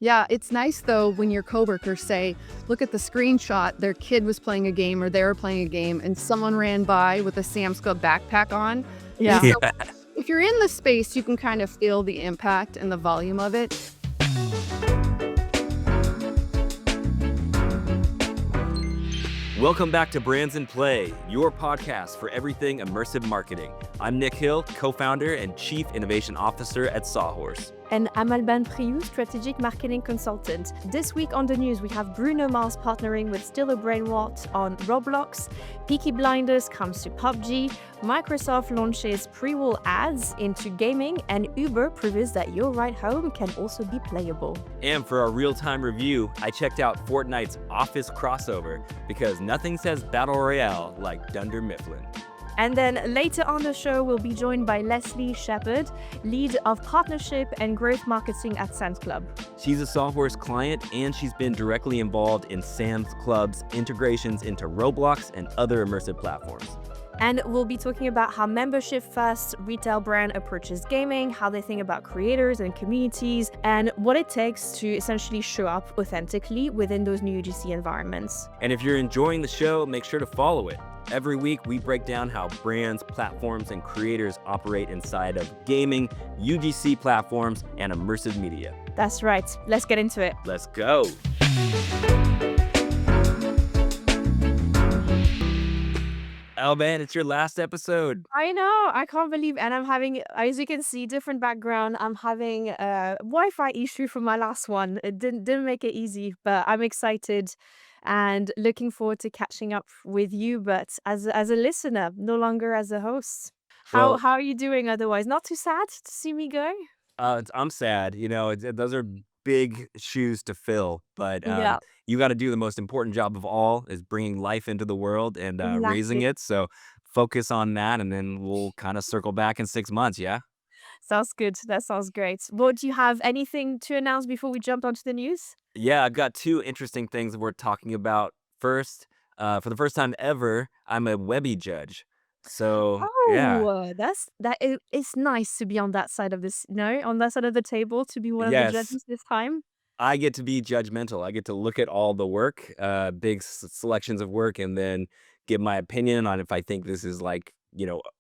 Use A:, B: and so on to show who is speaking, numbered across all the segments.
A: Yeah, it's nice though when your coworkers say, look at the screenshot, their kid was playing a game or they were playing a game and someone ran by with a Sam's Club backpack on. And
B: Yeah.
A: so if you're in the space, you can kind of feel the impact and the volume of it.
C: Welcome back to Brands in Play, your podcast for everything immersive marketing. I'm Nick Hill, co-founder and chief innovation officer at Sawhorse.
B: And I'm Albane, Prioux, strategic marketing consultant. This week on the news, we have Bruno Mars partnering with Still a Brainrot on Roblox. Peaky Blinders comes to PUBG. Microsoft launches Prioux ads into gaming, and Uber proves that your ride home can also be playable.
C: And for our real-time review, I checked out Fortnite's Office crossover because nothing says Battle Royale like Dunder Mifflin.
B: And then later on the show, we'll be joined by Leslie Shepard, lead of partnership and growth marketing at Sam's Club.
C: She's a Sawhorse client, and she's been directly involved in Sam's Club's integrations into Roblox and other immersive platforms.
B: And we'll be talking about how membership-first retail brand approaches gaming, how they think about creators and communities, and what it takes to essentially show up authentically within those new UGC environments.
C: And if you're enjoying the show, make sure to follow it. Every week, we break down how brands, platforms, and creators operate inside of gaming, UGC platforms, and immersive media.
B: That's right. Let's get into it.
C: Let's go. Albane, it's your last episode.
B: I know. I can't believe, and I'm having, as you can see, different background. I'm having a Wi-Fi issue from my last one. It didn't make it easy, but I'm excited and looking forward to catching up with you, but as a listener, no longer as a host. How
C: Well,
B: are you doing otherwise? Not too sad to see me go?
C: I'm sad. Those are big shoes to fill, but
B: Yeah,
C: you got to do the most important job of all is bringing life into the world and raising
B: exactly.
C: it. So focus on that, and then we'll kind of circle back in 6 months, yeah?
B: Sounds good. That sounds great. Well, do you have anything to announce before we jump onto the news?
C: Yeah, I've got two interesting things we're talking about. First, for the first time ever, I'm a Webby judge. So, yeah.
B: Oh, it's nice to be on that side of this, no, on that side of the table to be one of the
C: Yes,
B: judges this time.
C: I get to be judgmental. I get to look at all the work, big selections of work, and then give my opinion on if I think this is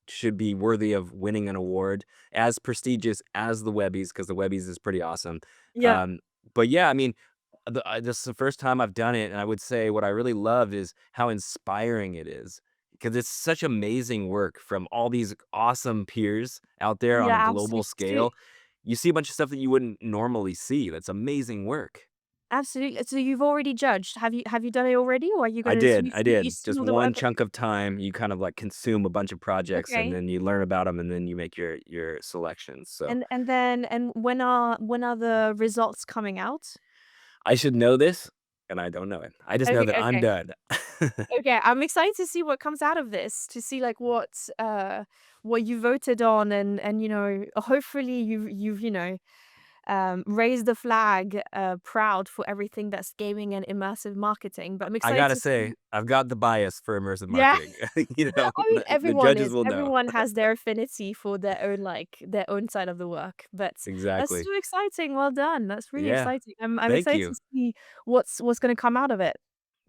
C: should be worthy of winning an award as prestigious as the Webbies, because the Webbies is pretty awesome.
B: Yeah,
C: Um, but yeah, I mean, this is the first time I've done it, and I would say what I really love is how inspiring it is. Because it's such amazing work from all these awesome peers out there on a
B: yeah,
C: global
B: absolutely.
C: scale. You see a bunch of stuff that you wouldn't normally see. That's amazing work.
B: Absolutely. So you've already judged. Have you done it already, or are you
C: I
B: gonna so
C: did, I
B: you
C: did.
B: see
C: Just
B: all the work?
C: one chunk of time, you kind of like consume a bunch of projects, and
B: Okay.
C: then you learn about them, and then you make your selections. So
B: And when are the results coming out?
C: I should know this, and I don't know it. I just know
B: Okay,
C: that I'm
B: okay.
C: done.
B: Okay, I'm excited to see what comes out of this, to see like what you voted on, and hopefully you've raised the flag proud for everything that's gaming and immersive marketing. But I'm
C: I
B: excited
C: gotta
B: to
C: say,
B: see.
C: I've got the bias for immersive
B: Yeah,
C: marketing. You know,
B: I mean
C: the
B: everyone
C: judges
B: is
C: will know.
B: everyone has their affinity for their own side of the work. But that's
C: Exactly.
B: so exciting. Well done. That's really
C: Yeah,
B: exciting. I'm
C: thank
B: excited
C: you.
B: to see what's going to come out of it.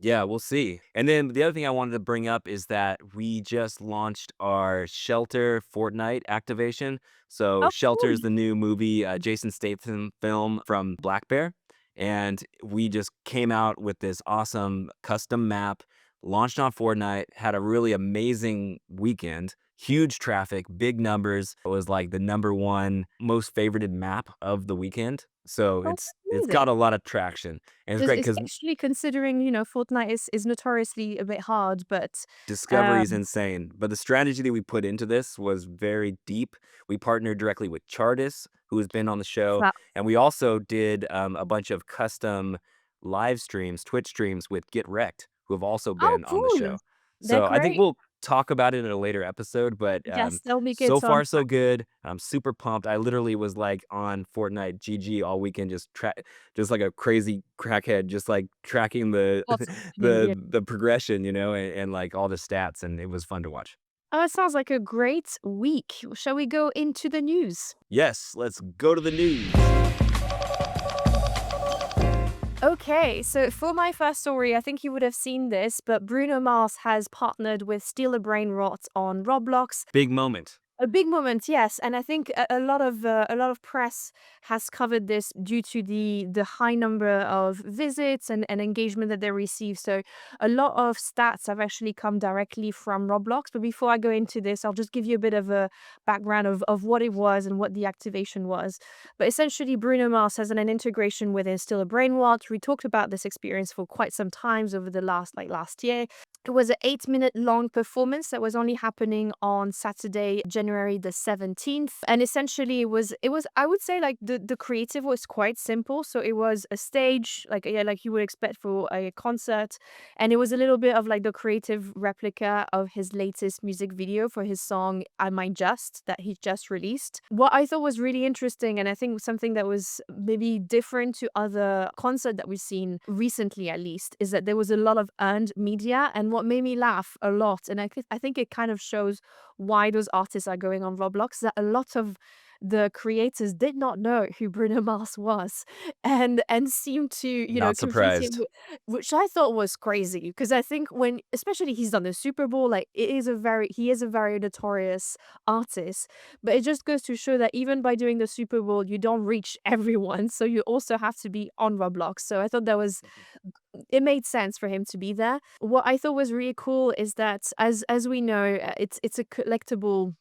C: Yeah, we'll see. And then the other thing I wanted to bring up is that we just launched our Shelter Fortnite activation. So
B: Oh,
C: Shelter
B: cool.
C: is the new movie, Jason Statham film from Black Bear. And we just came out with this awesome custom map, launched on Fortnite, had a really amazing weekend, huge traffic, big numbers. It was like the number one most favorited map of the weekend. So
B: Oh,
C: it's got
B: amazing.
C: a lot of traction. And it's
B: Just
C: great because
B: especially considering, Fortnite is notoriously a bit hard, but
C: discovery is
B: um,
C: insane, but the strategy that we put into this was very deep. We partnered directly with Chartis, who has been on the show,
B: wow.
C: and we also did a bunch of custom live streams, Twitch streams with Get Wrecked, who have also
B: Oh,
C: been on the
B: cool.
C: show.
B: They're
C: So I think
B: great.
C: we'll talk about it in a later episode, but
B: Yes, they'll be good
C: so
B: to
C: far so
B: unpack.
C: good. I'm super pumped. I literally was like on Fortnite GG all weekend, just like a crazy crackhead, just like tracking the
B: Lots of opportunity, yeah.
C: the progression, and like all the stats, and it was fun to watch.
B: Oh, it sounds like a great week. Shall we go into the news?
C: Yes, let's go to the news.
B: Okay, so for my first story, I think you would have seen this, but Bruno Mars has partnered with Steal a Brainrot on Roblox.
C: Big moment.
B: A big moment, yes, and I think a lot of press has covered this due to the high number of visits and engagement that they receive. So a lot of stats have actually come directly from Roblox. But before I go into this, I'll just give you a bit of a background of what it was and what the activation was. But essentially, Bruno Mars has an integration with Still a Brainwatch. We talked about this experience for quite some times over the last year. It was an 8-minute long performance that was only happening on Saturday, January the 17th. And essentially it was I would say like the creative was quite simple. So it was a stage, like yeah, like you would expect for a concert. And it was a little bit of like the creative replica of his latest music video for his song I Might Just that he just released. What I thought was really interesting, and I think something that was maybe different to other concert that we've seen recently at least, is that there was a lot of earned media. And what made me laugh a lot, and I think it kind of shows why those artists are going on Roblox, that a lot of the creators did not know who Bruno Mars was and seemed to,
C: Not
B: confuse him,
C: surprised.
B: which I thought was crazy because I think when especially he's done the Super Bowl, like he is a very notorious artist, but it just goes to show that even by doing the Super Bowl, you don't reach everyone. So you also have to be on Roblox. So I thought that was it made sense for him to be there. What I thought was really cool is that as we know, it's a collectible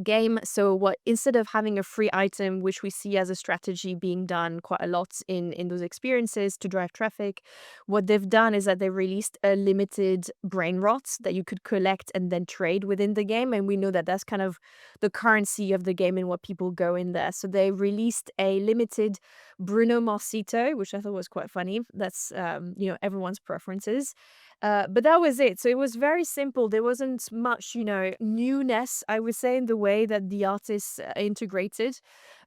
B: game. So what instead of having a free item, which we see as a strategy being done quite a lot in those experiences to drive traffic, what they've done is that they released a limited brain rot that you could collect and then trade within the game. And we know that that's kind of the currency of the game and what people go in there. So they released a limited Bruno Marsito, which I thought was quite funny. That's everyone's preferences. But that was it. So it was very simple. There wasn't much, newness, I would say, in the way that the artists integrated.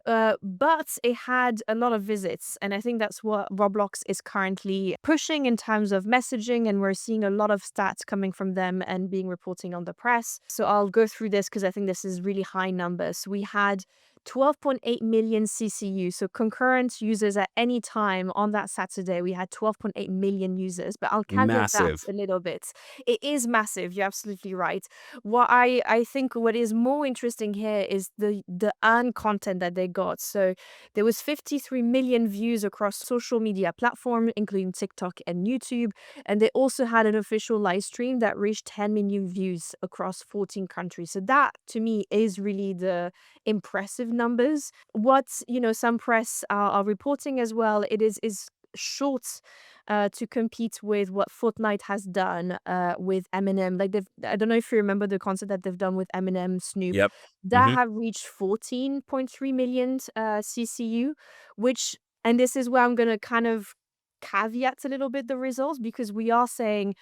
B: But it had a lot of visits. And I think that's what Roblox is currently pushing in terms of messaging. And we're seeing a lot of stats coming from them and being reporting on the press. So I'll go through this because I think this is really high numbers. We had 12.8 million CCU, so concurrent users at any time on that Saturday. We had 12.8 million users, but I'll caveat that
C: Massive.
B: a little bit. It is massive. You're absolutely right. What I think what is more interesting here is the earned content that they got. So there was 53 million views across social media platforms, including TikTok and YouTube, and they also had an official live stream that reached 10 million views across 14 countries. So that to me is really the impressive numbers. What some press are reporting as well, it is short to compete with what Fortnite has done with Eminem. Like I don't know if you remember the concert that they've done with Eminem, Snoop,
C: Yep.
B: that have reached 14.3 million CCU, which and this is where I'm gonna kind of caveat a little bit the results because we are saying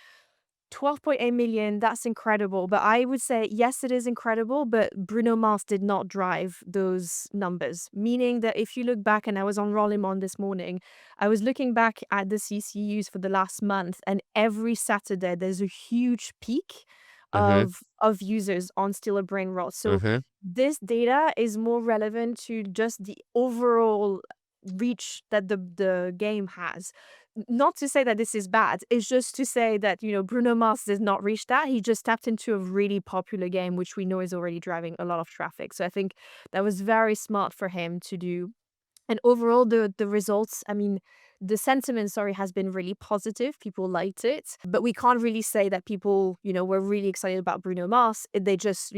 B: 12.8 million, that's incredible. But I would say, yes, it is incredible, but Bruno Mars did not drive those numbers. Meaning that if you look back, and I was on Rollimon this morning, I was looking back at the CCUs for the last month, and every Saturday there's a huge peak
C: Mm-hmm.
B: of users on Still a Brain Rot. So
C: Mm-hmm.
B: this data is more relevant to just the overall reach that the game has. Not to say that this is bad, it's just to say that, Bruno Mars did not reach that. He just tapped into a really popular game, which we know is already driving a lot of traffic. So I think that was very smart for him to do. And overall, the results, I mean, the sentiment, sorry, has been really positive. People liked it, but we can't really say that people, were really excited about Bruno Mars. They just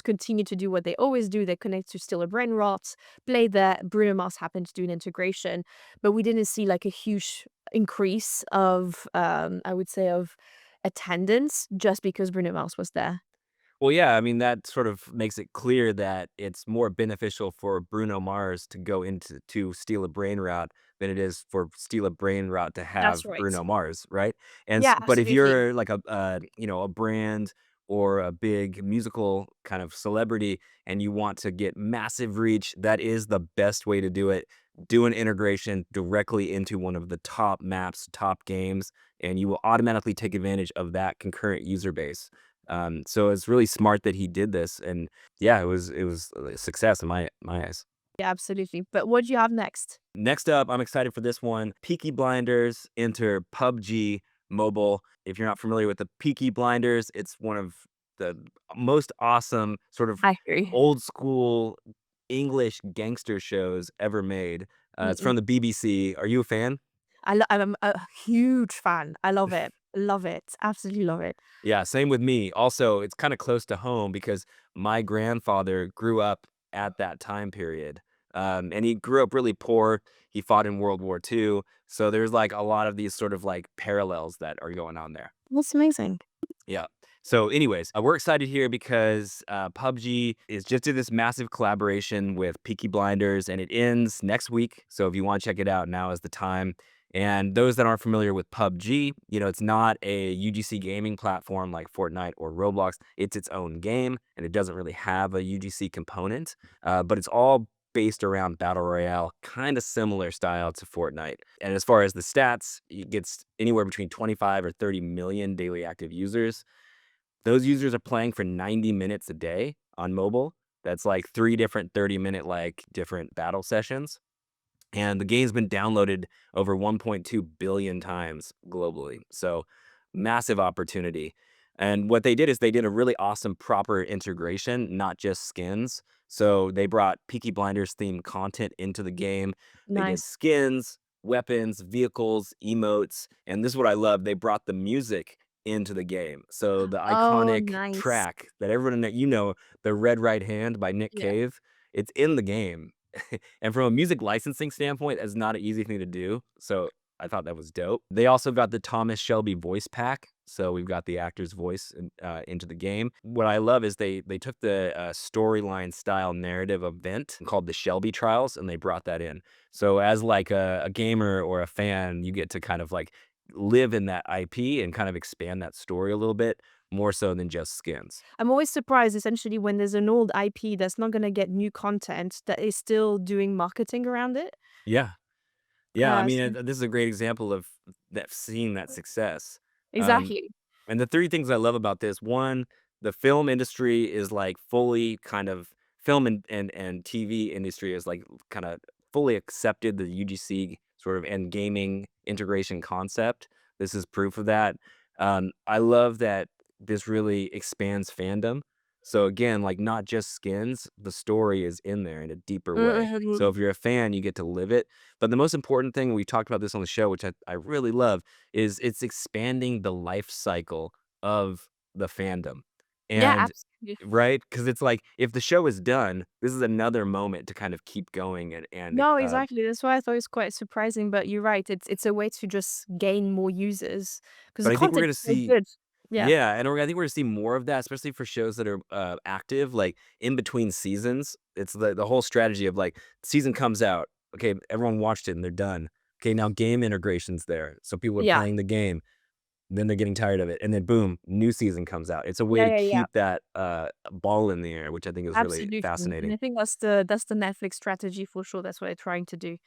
B: continue to do what they always do. They connect to Still a Brain Rot, play that. Bruno Mars happened to do an integration, but we didn't see like a huge increase of, I would say, of attendance just because Bruno Mars was there.
C: Well, yeah, I mean, that sort of makes it clear that it's more beneficial for Bruno Mars to go into to Steal a Brain Route than it is for Steal a Brain Route to
B: That's
C: have
B: right.
C: Bruno Mars, right?
B: Yeah,
C: But if
B: absolutely.
C: you're like a brand or a big musical kind of celebrity and you want to get massive reach, that is the best way to do it. Do an integration directly into one of the top maps, top games, and you will automatically take advantage of that concurrent user base. So it's really smart that he did this, and yeah, it was a success in my eyes.
B: Yeah, absolutely. But what do you have next?
C: Next up, I'm excited for this one. Peaky Blinders enter PUBG Mobile. If you're not familiar with the Peaky Blinders, it's one of the most awesome sort of
B: I agree.
C: old school English gangster shows ever made. It's
B: Mm-mm.
C: from the BBC. Are you a fan?
B: I'm a huge fan. I love it. Love it. Absolutely love it.
C: Yeah, same with me. Also, it's kind of close to home because my grandfather grew up at that time period. And he grew up really poor. He fought in World War II. So there's like a lot of these sort of like parallels that are going on there.
B: That's amazing.
C: Yeah. So, anyways, we're excited here because PUBG is just did this massive collaboration with Peaky Blinders, and it ends next week. So, if you want to check it out, now is the time. And those that aren't familiar with PUBG, it's not a UGC gaming platform like Fortnite or Roblox. It's its own game, and it doesn't really have a UGC component, but it's all based around Battle Royale, kind of similar style to Fortnite. And as far as the stats, it gets anywhere between 25 or 30 million daily active users. Those users are playing for 90 minutes a day on mobile. That's like 3 different 30-minute, like, different battle sessions, and the game's been downloaded over 1.2 billion times globally, so massive opportunity. And what they did is they did a really awesome proper integration, not just skins. So they brought Peaky Blinders themed content into the game. They did
B: Nice.
C: skins, weapons, vehicles, emotes, and this is what I love, they brought the music into the game. So the
B: Oh,
C: iconic
B: nice.
C: track that everyone that The Red Right Hand by Nick
B: Yeah.
C: Cave, it's in the game. And from a music licensing standpoint, that's not an easy thing to do. So I thought that was dope. They also got the Thomas Shelby voice pack. So we've got the actor's voice into the game. What I love is they took the storyline style narrative event called the Shelby Trials, and they brought that in. So as like a gamer or a fan, you get to kind of like live in that IP and kind of expand that story a little bit more so than just skins.
B: I'm always surprised essentially when there's an old IP that's not gonna get new content that is still doing marketing around it.
C: Yeah. Yeah, I mean,
B: So
C: this is a great example of that seeing that success. Um,
B: exactly.
C: and the 3 things I love about this, 1, the film industry is, like, fully kind of film and TV industry is, like, kinda fully accepted the UGC sort of and gaming integration concept. This is proof of that. I love that this really expands fandom. So, again, like, not just skins, the story is in there in a deeper way. So
B: Mhm.
C: if you're a fan, you get to live it. But the most important thing, we talked about this on the show, which I really love, is it's expanding the life cycle of the fandom.
B: Yeah,
C: And
B: absolutely.
C: right? Because it's like if the show is done, this is another moment to kind of keep going
B: No, exactly. That's why I thought it was quite surprising, but you're right. It's a way to just gain more users because the
C: but I think we're
B: content
C: gonna
B: is so
C: see
B: good. Yeah.
C: yeah, and I think we're gonna see more of that, especially for shows that are active, like in between seasons. It's the whole strategy of like season comes out, okay, everyone watched it and they're done. Okay, now game integration's there, so people are
B: Yeah.
C: playing the game. Then they're getting tired of it, and then boom, new season comes out. It's a way
B: Yeah,
C: to
B: yeah, yeah.
C: keep that, ball in the air, which I think is really
B: Absolutely. And
C: fascinating.
B: I think that's the Netflix strategy for sure. That's what they're trying to do.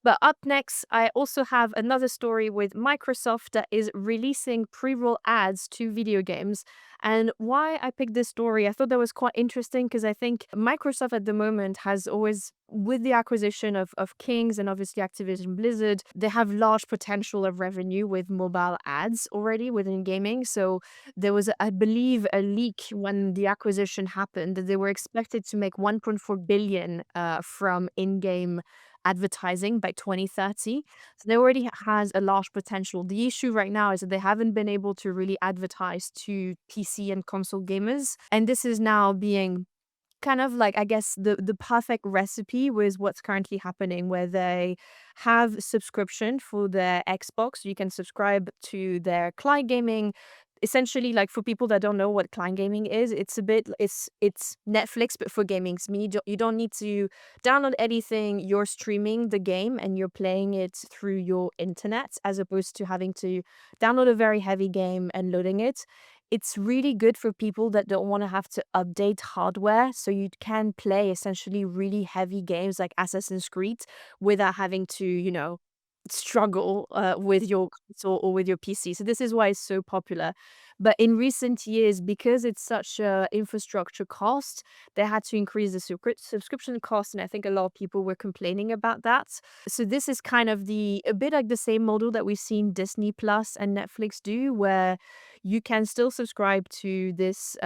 B: But up next, I also have another story with Microsoft that is releasing pre-roll ads to video games. And why I picked this story, I thought that was quite interesting because I think Microsoft at the moment has always, with the acquisition of Kings and obviously Activision Blizzard, they have large potential of revenue with mobile ads already within gaming. So there was, I believe, a leak when the acquisition happened that they were expected to make 1.4 billion from in-game advertising by 2030. So they already has a large potential. The issue right now is that they haven't been able to really advertise to PC and console gamers. And this is now being kind of like, I guess, the perfect recipe with what's currently happening, where they have subscription for their Xbox. You can subscribe to their client gaming. Essentially, like for people that don't know what client gaming is, it's a bit it's Netflix but for gaming. So you don't need to download anything. You're streaming the game and you're playing it through your internet as opposed to having to download a very heavy game and loading it. It's really good for people that don't want to have to update hardware. So you can play essentially really heavy games like Assassin's Creed without having to, struggle with your console or with your PC. So this is why it's so popular. But in recent years, because it's such a infrastructure cost, they had to increase the subscription cost, and I think a lot of people were complaining about that. So this is kind of the a bit like the same model that we've seen Disney Plus and Netflix do, where you can still subscribe to this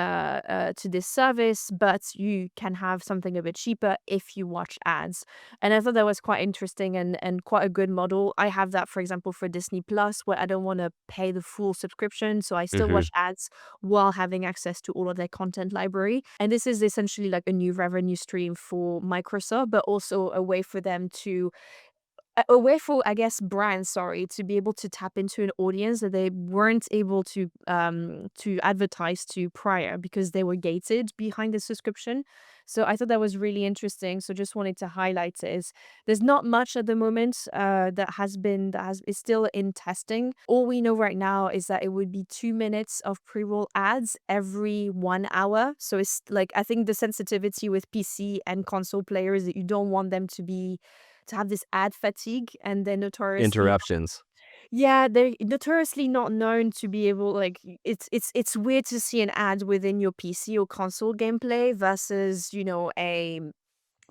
B: service, but you can have something a bit cheaper if you watch ads. And I thought that was quite interesting and quite a good model. I have that, for example, for Disney Plus, where I don't want to pay the full subscription, so I still
C: Hmm.
B: watch ads while having access to all of their content library. And this is essentially like a new revenue stream for Microsoft, but also a way for them to a way for, I guess, brands, sorry, to be able to tap into an audience that they weren't able to advertise to prior because they were gated behind the subscription. So I thought that was really interesting. So just wanted to highlight it. Is there's not much at the moment that has is still in testing. All we know right now is that it would be 2 minutes of pre-roll ads every 1 hour. So it's like I think the sensitivity with PC and console players that you don't want them to have this ad fatigue, and they're notoriously
C: Interruptions.
B: yeah, they're notoriously not known to be able like it's weird to see an ad within your PC or console gameplay versus, a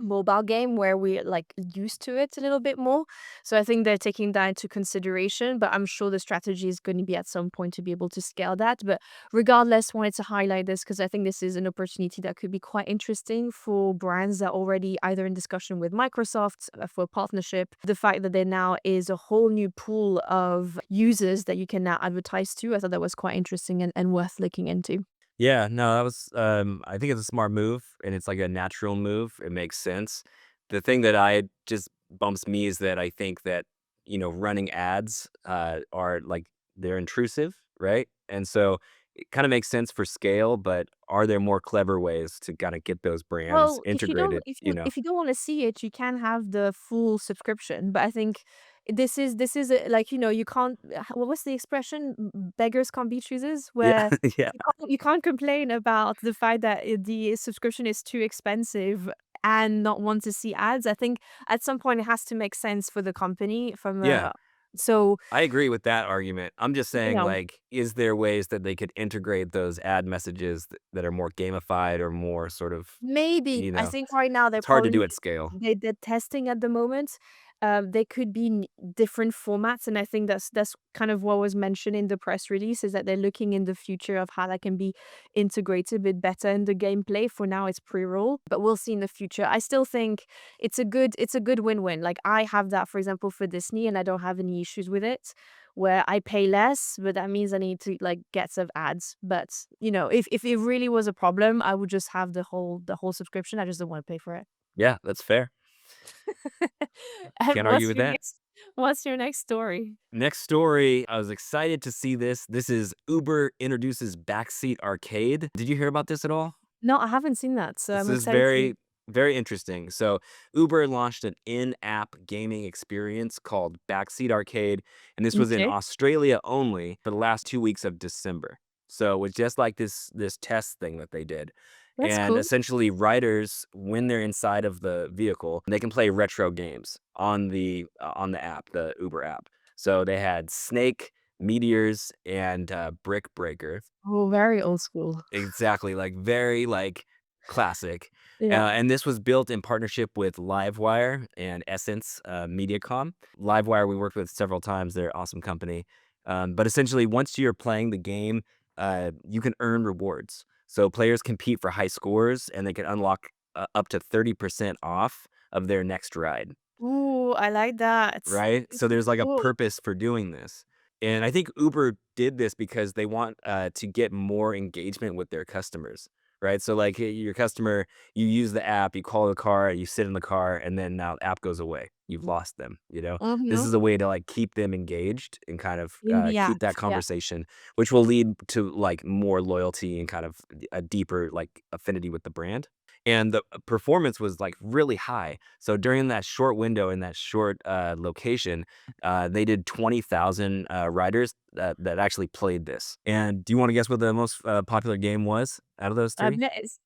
B: mobile game where we're like used to it a little bit more. So I think they're taking that into consideration, but I'm sure the strategy is going to be at some point to be able to scale that. But regardless, wanted to highlight this because I think this is an opportunity that could be quite interesting for brands that are already either in discussion with Microsoft for a partnership. The fact that there now is a whole new pool of users that you can now advertise to, I thought that was quite interesting and worth looking into.
C: Yeah, no, that was I think it's a smart move and it's like a natural move. It makes sense. The thing that I just bumps me is that I think that, running ads are like they're intrusive, right? And so it kind of makes sense for scale, but are there more clever ways to kind of get those brands
B: Well,
C: integrated,
B: if you don't wanna see it, you can have the full subscription, but I think this is like, you can't what was the expression? Beggars can't be choosers,
C: Yeah,
B: where
C: yeah.
B: you can't complain about the fact that the subscription is too expensive and not want to see ads. I think at some point it has to make sense for the company from
C: Yeah.
B: a so,
C: I agree with that argument. I'm just
B: you
C: saying,
B: know
C: like, is there ways that they could integrate those ad messages that are more gamified or more sort of,
B: maybe.
C: you
B: I
C: know,
B: think right now they're
C: it's hard to do
B: probably
C: at scale.
B: they're testing at the moment. They could be different formats, and I think that's kind of what was mentioned in the press release is that they're looking in the future of how that can be integrated a bit better in the gameplay. For now, it's pre-roll, but we'll see in the future. I still think it's a good win-win. Like I have that, for example, for Disney, and I don't have any issues with it. Where I pay less, but that means I need to like get some ads. But if it really was a problem, I would just have the whole subscription. I just don't want to pay for it.
C: Yeah, that's fair.
B: And
C: Can't argue with that.
B: what's your next story?
C: Next story, I was excited to see this. This is Uber introduces Backseat Arcade. Did you hear about this at all?
B: No, I haven't seen that, so
C: This
B: I'm
C: is
B: excited to.
C: very, very interesting. So, Uber launched an in-app gaming experience called Backseat Arcade, and this was in
B: Okay,
C: Australia only for the last 2 weeks of December. So, it was just like this test thing that they did.
B: that's
C: And
B: cool.
C: essentially, riders, when they're inside of the vehicle, they can play retro games on the app, the Uber app. So, they had Snake, Meteors, and Brick Breaker.
B: Oh, very old school.
C: Exactly, like, very, like, classic,
B: Yeah.
C: and this was built in partnership with Livewire and Essence, Mediacom. Livewire, we worked with several times, they're an awesome company, but essentially, once you're playing the game, you can earn rewards. So players compete for high scores, and they can unlock, up to 30% off of their next ride.
B: Ooh, I like that.
C: Right?
B: It's
C: So there's, like, a
B: cool.
C: purpose for doing this, and I think Uber did this because they want, to get more engagement with their customers, right? So, like, your customer, you use the app, you call the car, you sit in the car, and then now the app goes away. You've lost them, you know? This
B: Mhm.
C: is a way to, like, keep them engaged and kind of,
B: In the
C: keep
B: app,
C: that
B: yeah.
C: conversation, which will lead to, like, more loyalty and kind of a deeper, like, affinity with the brand, and the performance was, like, really high. So during that short window in that short, location, they did 20,000, riders that actually played this. And do you wanna guess what the most, popular game was out of those 3?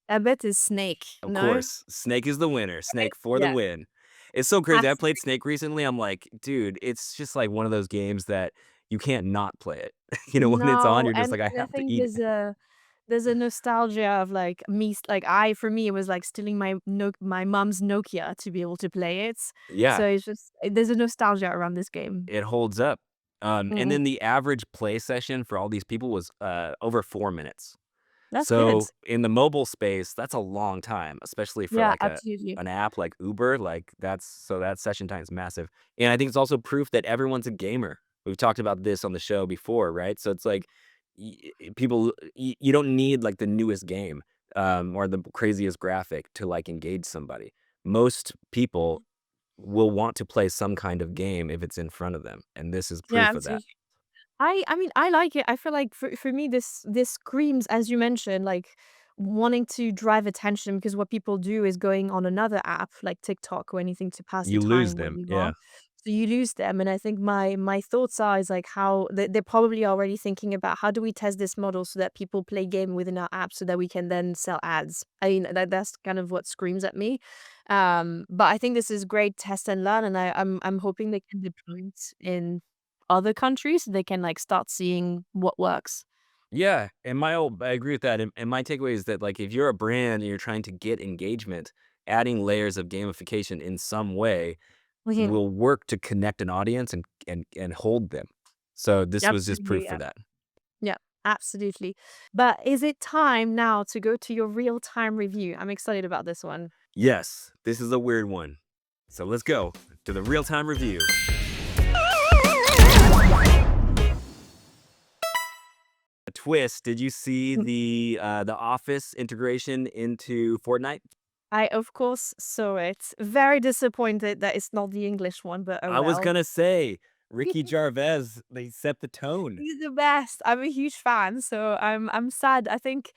B: I bet it's Snake,
C: Of
B: no?
C: course, Snake is the winner,
B: Right?
C: Snake for the
B: Yeah.
C: win. It's so crazy, I
B: Has
C: played Snake recently, I'm like, "Dude, it's just like one of those games that you can't not play it." When it's on,
B: No,
C: you're just like, I
B: and I
C: have to
B: think
C: eat it.
B: there's a nostalgia of like me like I for me it was like stealing my mom's Nokia to be able to play it.
C: Yeah,
B: So it's just there's a nostalgia around this game.
C: it holds up. And
B: Mhm.
C: then the average play session for all these people was over 4 minutes.
B: That's good.
C: So in the mobile space, that's a long time, especially for
B: Yeah,
C: like
B: absolutely.
C: an app like Uber. Like that session time is massive. And I think it's also proof that everyone's a gamer. We've talked about this on the show before, right? So it's like people, you don't need like the newest game or the craziest graphic to like engage somebody. Most people will want to play some kind of game if it's in front of them, and this is
B: Yeah,
C: proof of that.
B: absolutely. I mean, I like it. I feel like for me this screams, as you mentioned, like wanting to drive attention because what people do is going on another app like TikTok or anything to pass the
C: You lose
B: time when
C: them,
B: you
C: yeah.
B: are. So you lose them. And I think my thoughts are is like how they're probably already thinking about how do we test this model so that people play game within our app so that we can then sell ads. I mean that's kind of what screams at me. But I think this is great test and learn, and I'm hoping they can deploy it in other countries, they can, like, start seeing what works.
C: Yeah, and I agree with that, and my takeaway is that, like, if you're a brand and you're trying to get engagement, adding layers of gamification in some way
B: Mhm.
C: will work to connect an audience and hold them. So this was just
B: Absolutely,
C: proof
B: yeah.
C: for that.
B: Yeah, absolutely. But is it time now to go to your real-time review? I'm excited about this one.
C: Yes, this is a weird one. So let's go to the real-time review. A twist, did you see the Office integration into Fortnite?
B: I, of course, saw it. Very disappointed that it's not the English one, but oh
C: I was
B: well.
C: gonna say, Ricky Gervais, they set the tone.
B: He's the best. I'm a huge fan, so I'm sad. I think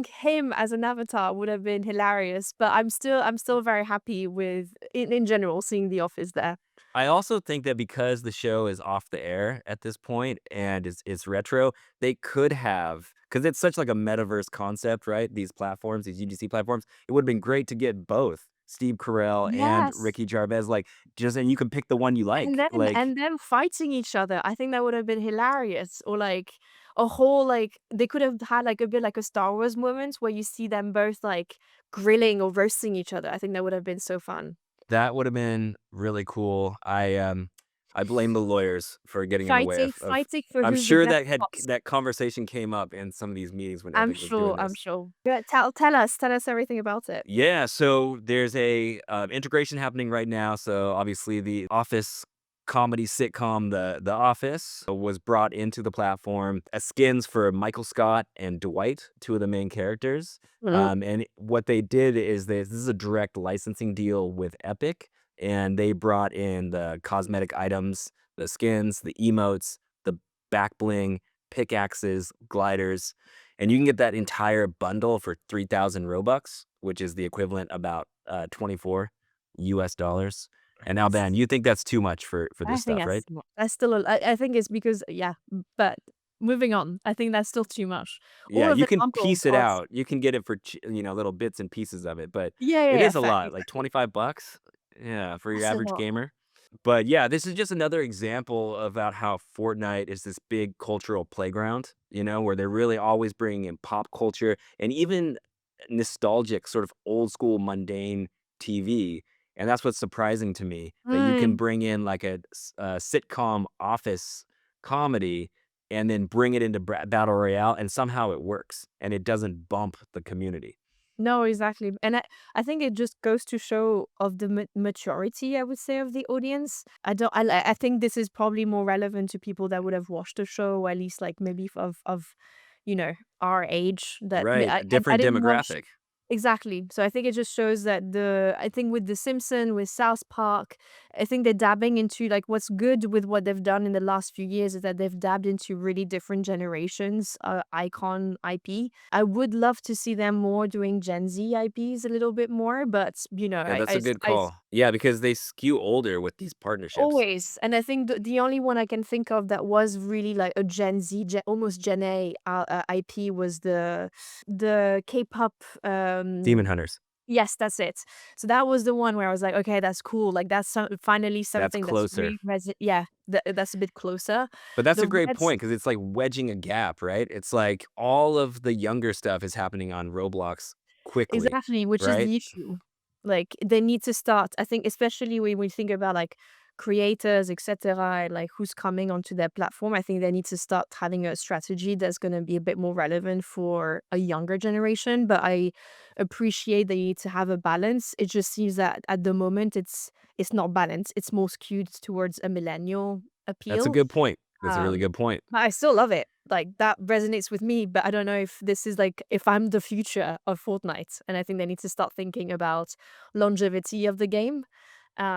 B: him as an avatar would have been hilarious, but I'm still very happy with in general seeing The Office there.
C: I also think that because the show is off the air at this point and it's retro, they could have because it's such like a metaverse concept, right? These platforms, these UGC platforms, it would have been great to get both Steve Carell and
B: Yes.
C: Ricky Gervais, like just and you can pick the one you
B: And
C: like.
B: then
C: Like
B: and them fighting each other, I think that would have been hilarious. Or like a whole like they could have had like a bit like a Star Wars moment where you see them both like grilling or roasting each other. I think that would have been so fun.
C: that would have been really cool. I blame the lawyers for getting in the way of
B: Fighting for
C: I'm
B: who's the
C: sure
B: best boss.
C: that conversation came up in some of these meetings when
B: I'm
C: Epic was
B: sure,
C: doing
B: I'm
C: this.
B: sure. Yeah, tell us everything about it.
C: Yeah, so there's a integration happening right now. So obviously, the Office comedy sitcom, The Office, was brought into the platform as skins for Michael Scott and Dwight, two of the main characters.
B: Mhm.
C: And what they did is this is a direct licensing deal with Epic, and they brought in the cosmetic items, the skins, the emotes, the back bling, pickaxes, gliders, and you can get that entire bundle for 3,000 Robux, which is the equivalent about 24 US dollars. And now,
B: That's
C: Ben, you think that's too much for
B: I
C: this
B: think
C: stuff, right?
B: that's still I think it's because yeah, but moving on. I think that's still too much.
C: Yeah,
B: All of
C: you
B: the
C: can
B: examples
C: piece it
B: of
C: out. You can get it for little bits and pieces of it, but
B: yeah, yeah,
C: it
B: yeah,
C: is a
B: fair,
C: lot, like
B: exactly.
C: 25 bucks. Yeah, for your
B: That's a
C: average
B: lot.
C: gamer. But yeah, this is just another example about how Fortnite is this big cultural playground, where they're really always bringing in pop culture and even nostalgic, sort of old school, mundane TV. And that's what's surprising to me that you can
B: Mm.
C: bring in like a sitcom office comedy and then bring it into Battle Royale, and somehow it works and it doesn't bump the community.
B: No, exactly. And I think it just goes to show of the maturity, I would say, of the audience. I don't I think this is probably more relevant to people that would have watched the show, or at least like maybe of our age that
C: Right, a
B: I
C: different
B: didn't watch.
C: demographic.
B: Exactly. So I think it just shows that I think with The Simpsons, with South Park, I think they're dabbing into like what's good with what they've done in the last few years is that they've dabbed into really different generations, icon IP. I would love to see them more doing Gen Z IPs a little bit more, but
C: Yeah, that's a good call. Yeah, because they skew older with these partnerships.
B: always, and I think the only one I can think of that was really like a Gen Z, almost Gen A IP was the K-pop
C: Demon Hunters.
B: Yes, that's it. So that was the one where I was like, "Okay, that's cool." Like, that's finally
C: That's
B: something that's
C: closer.
B: really yeah, that's a bit closer.
C: But that's a
B: The
C: great
B: Reds
C: point because it's like wedging a gap, right? It's like all of the younger stuff is happening on Roblox quickly,
B: exactly, which is
C: right?
B: the issue. Like, they need to start I think especially when we think about, like, creators, et cetera, and, like, who's coming onto their platform, I think they need to start having a strategy that's gonna be a bit more relevant for a younger generation, but I appreciate they need to have a balance. It just seems that at the moment, it's not balanced. It's more skewed towards a millennial
C: That's a
B: appeal.
C: good point. That's a really
B: Um,
C: good point.
B: but I still love it. Like, that resonates with me, but I don't know if this is, like if I'm the future of Fortnite, and I think they need to start thinking about longevity of the game.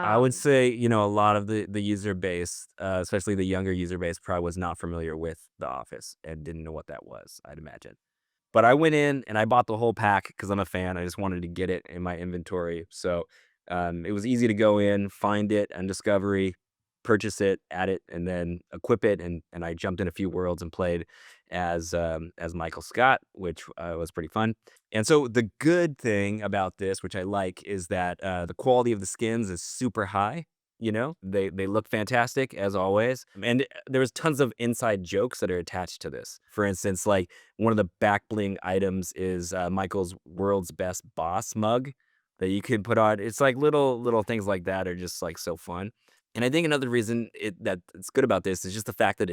C: I would
B: Um,
C: say, a lot of the user base, especially the younger user base, probably was not familiar with The Office and didn't know what that was, I'd imagine. But I went in and I bought the whole pack because I'm a fan. I just wanted to get it in my inventory. So it was easy to go in, find it on Discovery, purchase it, add it, and then equip it. And I jumped in a few worlds and played as Michael Scott, which was pretty fun. And so the good thing about this, which I like, is that the quality of the skins is super high. They look fantastic as always, and there was tons of inside jokes that are attached to this. For instance, like one of the back bling items is Michael's world's best boss mug that you can put on. It's like little things like that are just like so fun. And I think another reason that it's good about this is just the fact that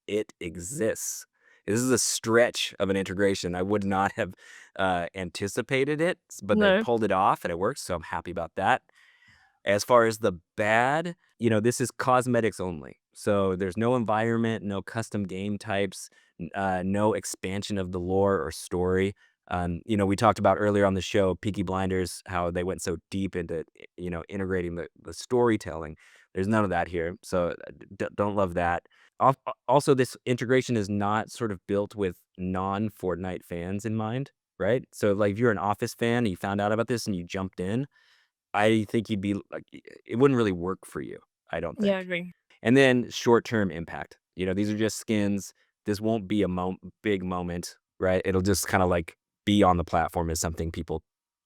C: it exists. This is a stretch of an integration. I would not have anticipated it, but they
B: no.
C: pulled it off and it works. So I'm happy about that. As far as the bad, this is cosmetics only. So there's no environment, no custom game types, no expansion of the lore or story. We talked about earlier on the show, Peaky Blinders, how they went so deep into, integrating the storytelling. There's none of that here. So don't love that. Also, this integration is not sort of built with non-Fortnite fans in mind, right? So like if you're an Office fan and you found out about this and you jumped in, I think you'd be like, it wouldn't really work for you, I don't
B: Yeah, I
C: think.
B: agree.
C: And then short-term impact. These are just skins. This won't be a big moment, right? It'll just kind of like be on the platform as something people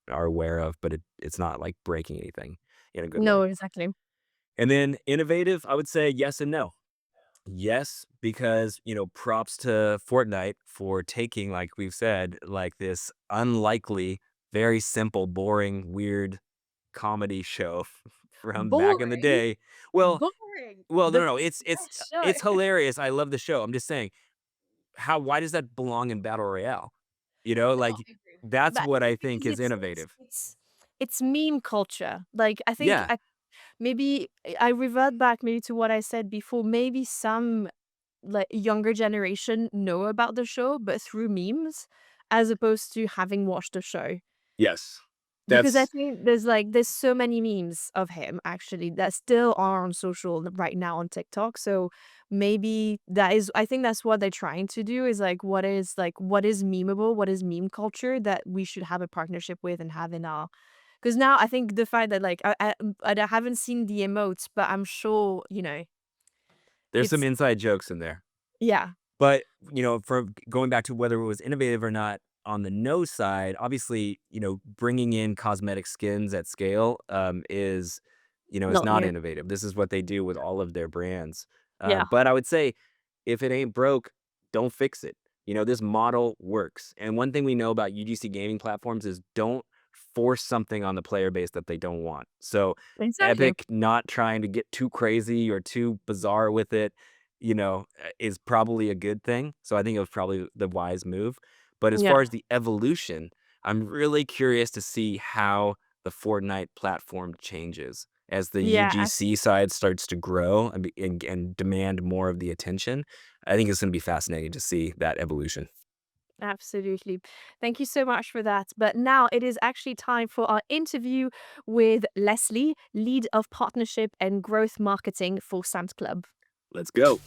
C: are aware of, but it's not like breaking anything in a good
B: No,
C: way.
B: exactly.
C: And then innovative, I would say yes and no. Yes, because, props to Fortnite for taking, like we've said, like this unlikely, very simple, boring, weird comedy show from back in the
B: Boring?
C: day. Well
B: Boring.
C: well,
B: The
C: no, it's
B: best show.
C: it's hilarious. I love the show. I'm just saying, why does that belong in Battle Royale?
B: No,
C: Like,
B: I agree.
C: that's
B: But I
C: what I
B: think
C: think
B: because
C: is innovative.
B: it's meme culture. Like, I think
C: Yeah.
B: maybe I revert back maybe to what I said before. Maybe some like younger generation know about the show, but through memes, as opposed to having watched the show.
C: Yes.
B: Because I
C: That's
B: think there's so many memes of him actually that still are on social right now on TikTok. So maybe that is I think that's what they're trying to do is what is memeable, what is meme culture that we should have a partnership with and have in our because now I think the fact that like I haven't seen the emotes, but I'm sure,
C: there's some
B: it's
C: inside jokes in there.
B: yeah.
C: But, for going back to whether it was innovative or not, on the no side, obviously, bringing in cosmetic skins at scale, is
B: Not
C: not
B: new.
C: innovative. This is what they do with all of their brands.
B: Yeah.
C: But I would say if it ain't broke, don't fix it. This model works. And one thing we know about UGC gaming platforms is don't force something on the player base that they don't want. So
B: Exactly.
C: Epic not trying to get too crazy or too bizarre with it, is probably a good thing. So I think it was probably the wise move. But as
B: Yeah.
C: far as the evolution, I'm really curious to see how the Fortnite platform changes as the
B: Yeah.
C: UGC side starts to grow and demand more of the attention. I think it's going to be fascinating to see that evolution.
B: Absolutely. Thank you so much for that. But now it is actually time for our interview with Leslie, lead of partnership and growth marketing for Sam's Club.
C: Let's go.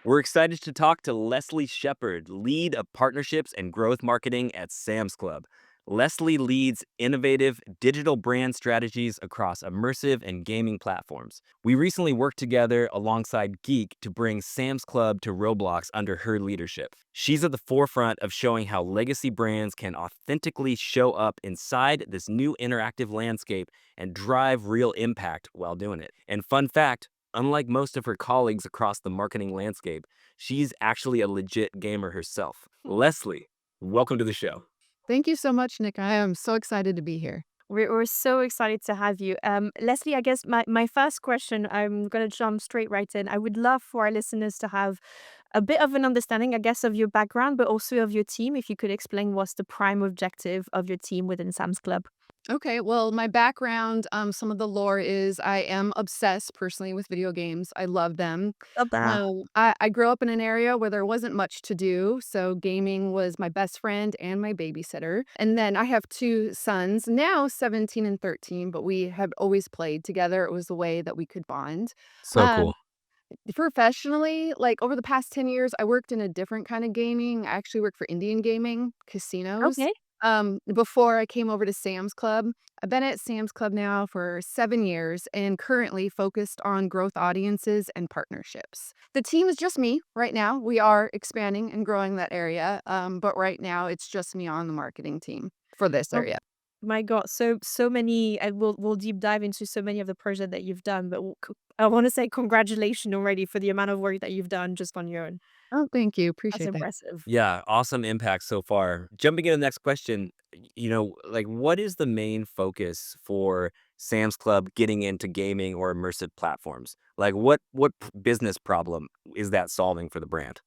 C: We're excited to talk to Leslie Shepard, lead of partnerships and growth marketing at Sam's Club. Leslie leads innovative digital brand strategies across immersive and gaming platforms. We recently worked together alongside Geek to bring Sam's Club to Roblox under her leadership. She's at the forefront of showing how legacy brands can authentically show up inside this new interactive landscape and drive real impact while doing it. And fun fact, unlike most of her colleagues across the marketing landscape, she's actually a legit gamer herself. Leslie, welcome to the show.
A: Thank you so much, Nick. I am so excited to be here.
B: We're so excited to have you. Leslie, I guess my first question, I'm going to jump straight right in. I would love for our listeners to have a bit of an understanding, I guess, of your background, but also of your team. If you could explain what's the prime objective of your team within Sam's Club.
A: Okay, well, my background, some of the lore is I am obsessed personally with video games. I love them.
B: Love that.
A: I grew up in an area where there wasn't much to do, so gaming was my best friend and my babysitter. And then I have two sons, now 17 and 13, but we have always played together. It was a way that we could bond.
C: So
A: Um,
C: cool.
A: Professionally, like over the past 10 years, I worked in a different kind of gaming. I actually worked for Indian gaming, casinos.
B: Okay.
A: Before I came over to Sam's Club. I've been at Sam's Club now for 7 years and currently focused on growth audiences and partnerships. The team is just me right now. We are expanding and growing that area, but right now it's just me on the marketing team for this
B: Oh
A: area.
B: my God, so many. And we'll deep dive into so many of the projects that you've done. But I want to say congratulations already for the amount of work that you've done just on your own.
A: Oh, thank you.
B: That's
A: Appreciate that.
B: impressive.
C: Yeah, awesome impact so far. Jumping into the next question, like what is the main focus for Sam's Club getting into gaming or immersive platforms? Like what business problem is that solving for the brand?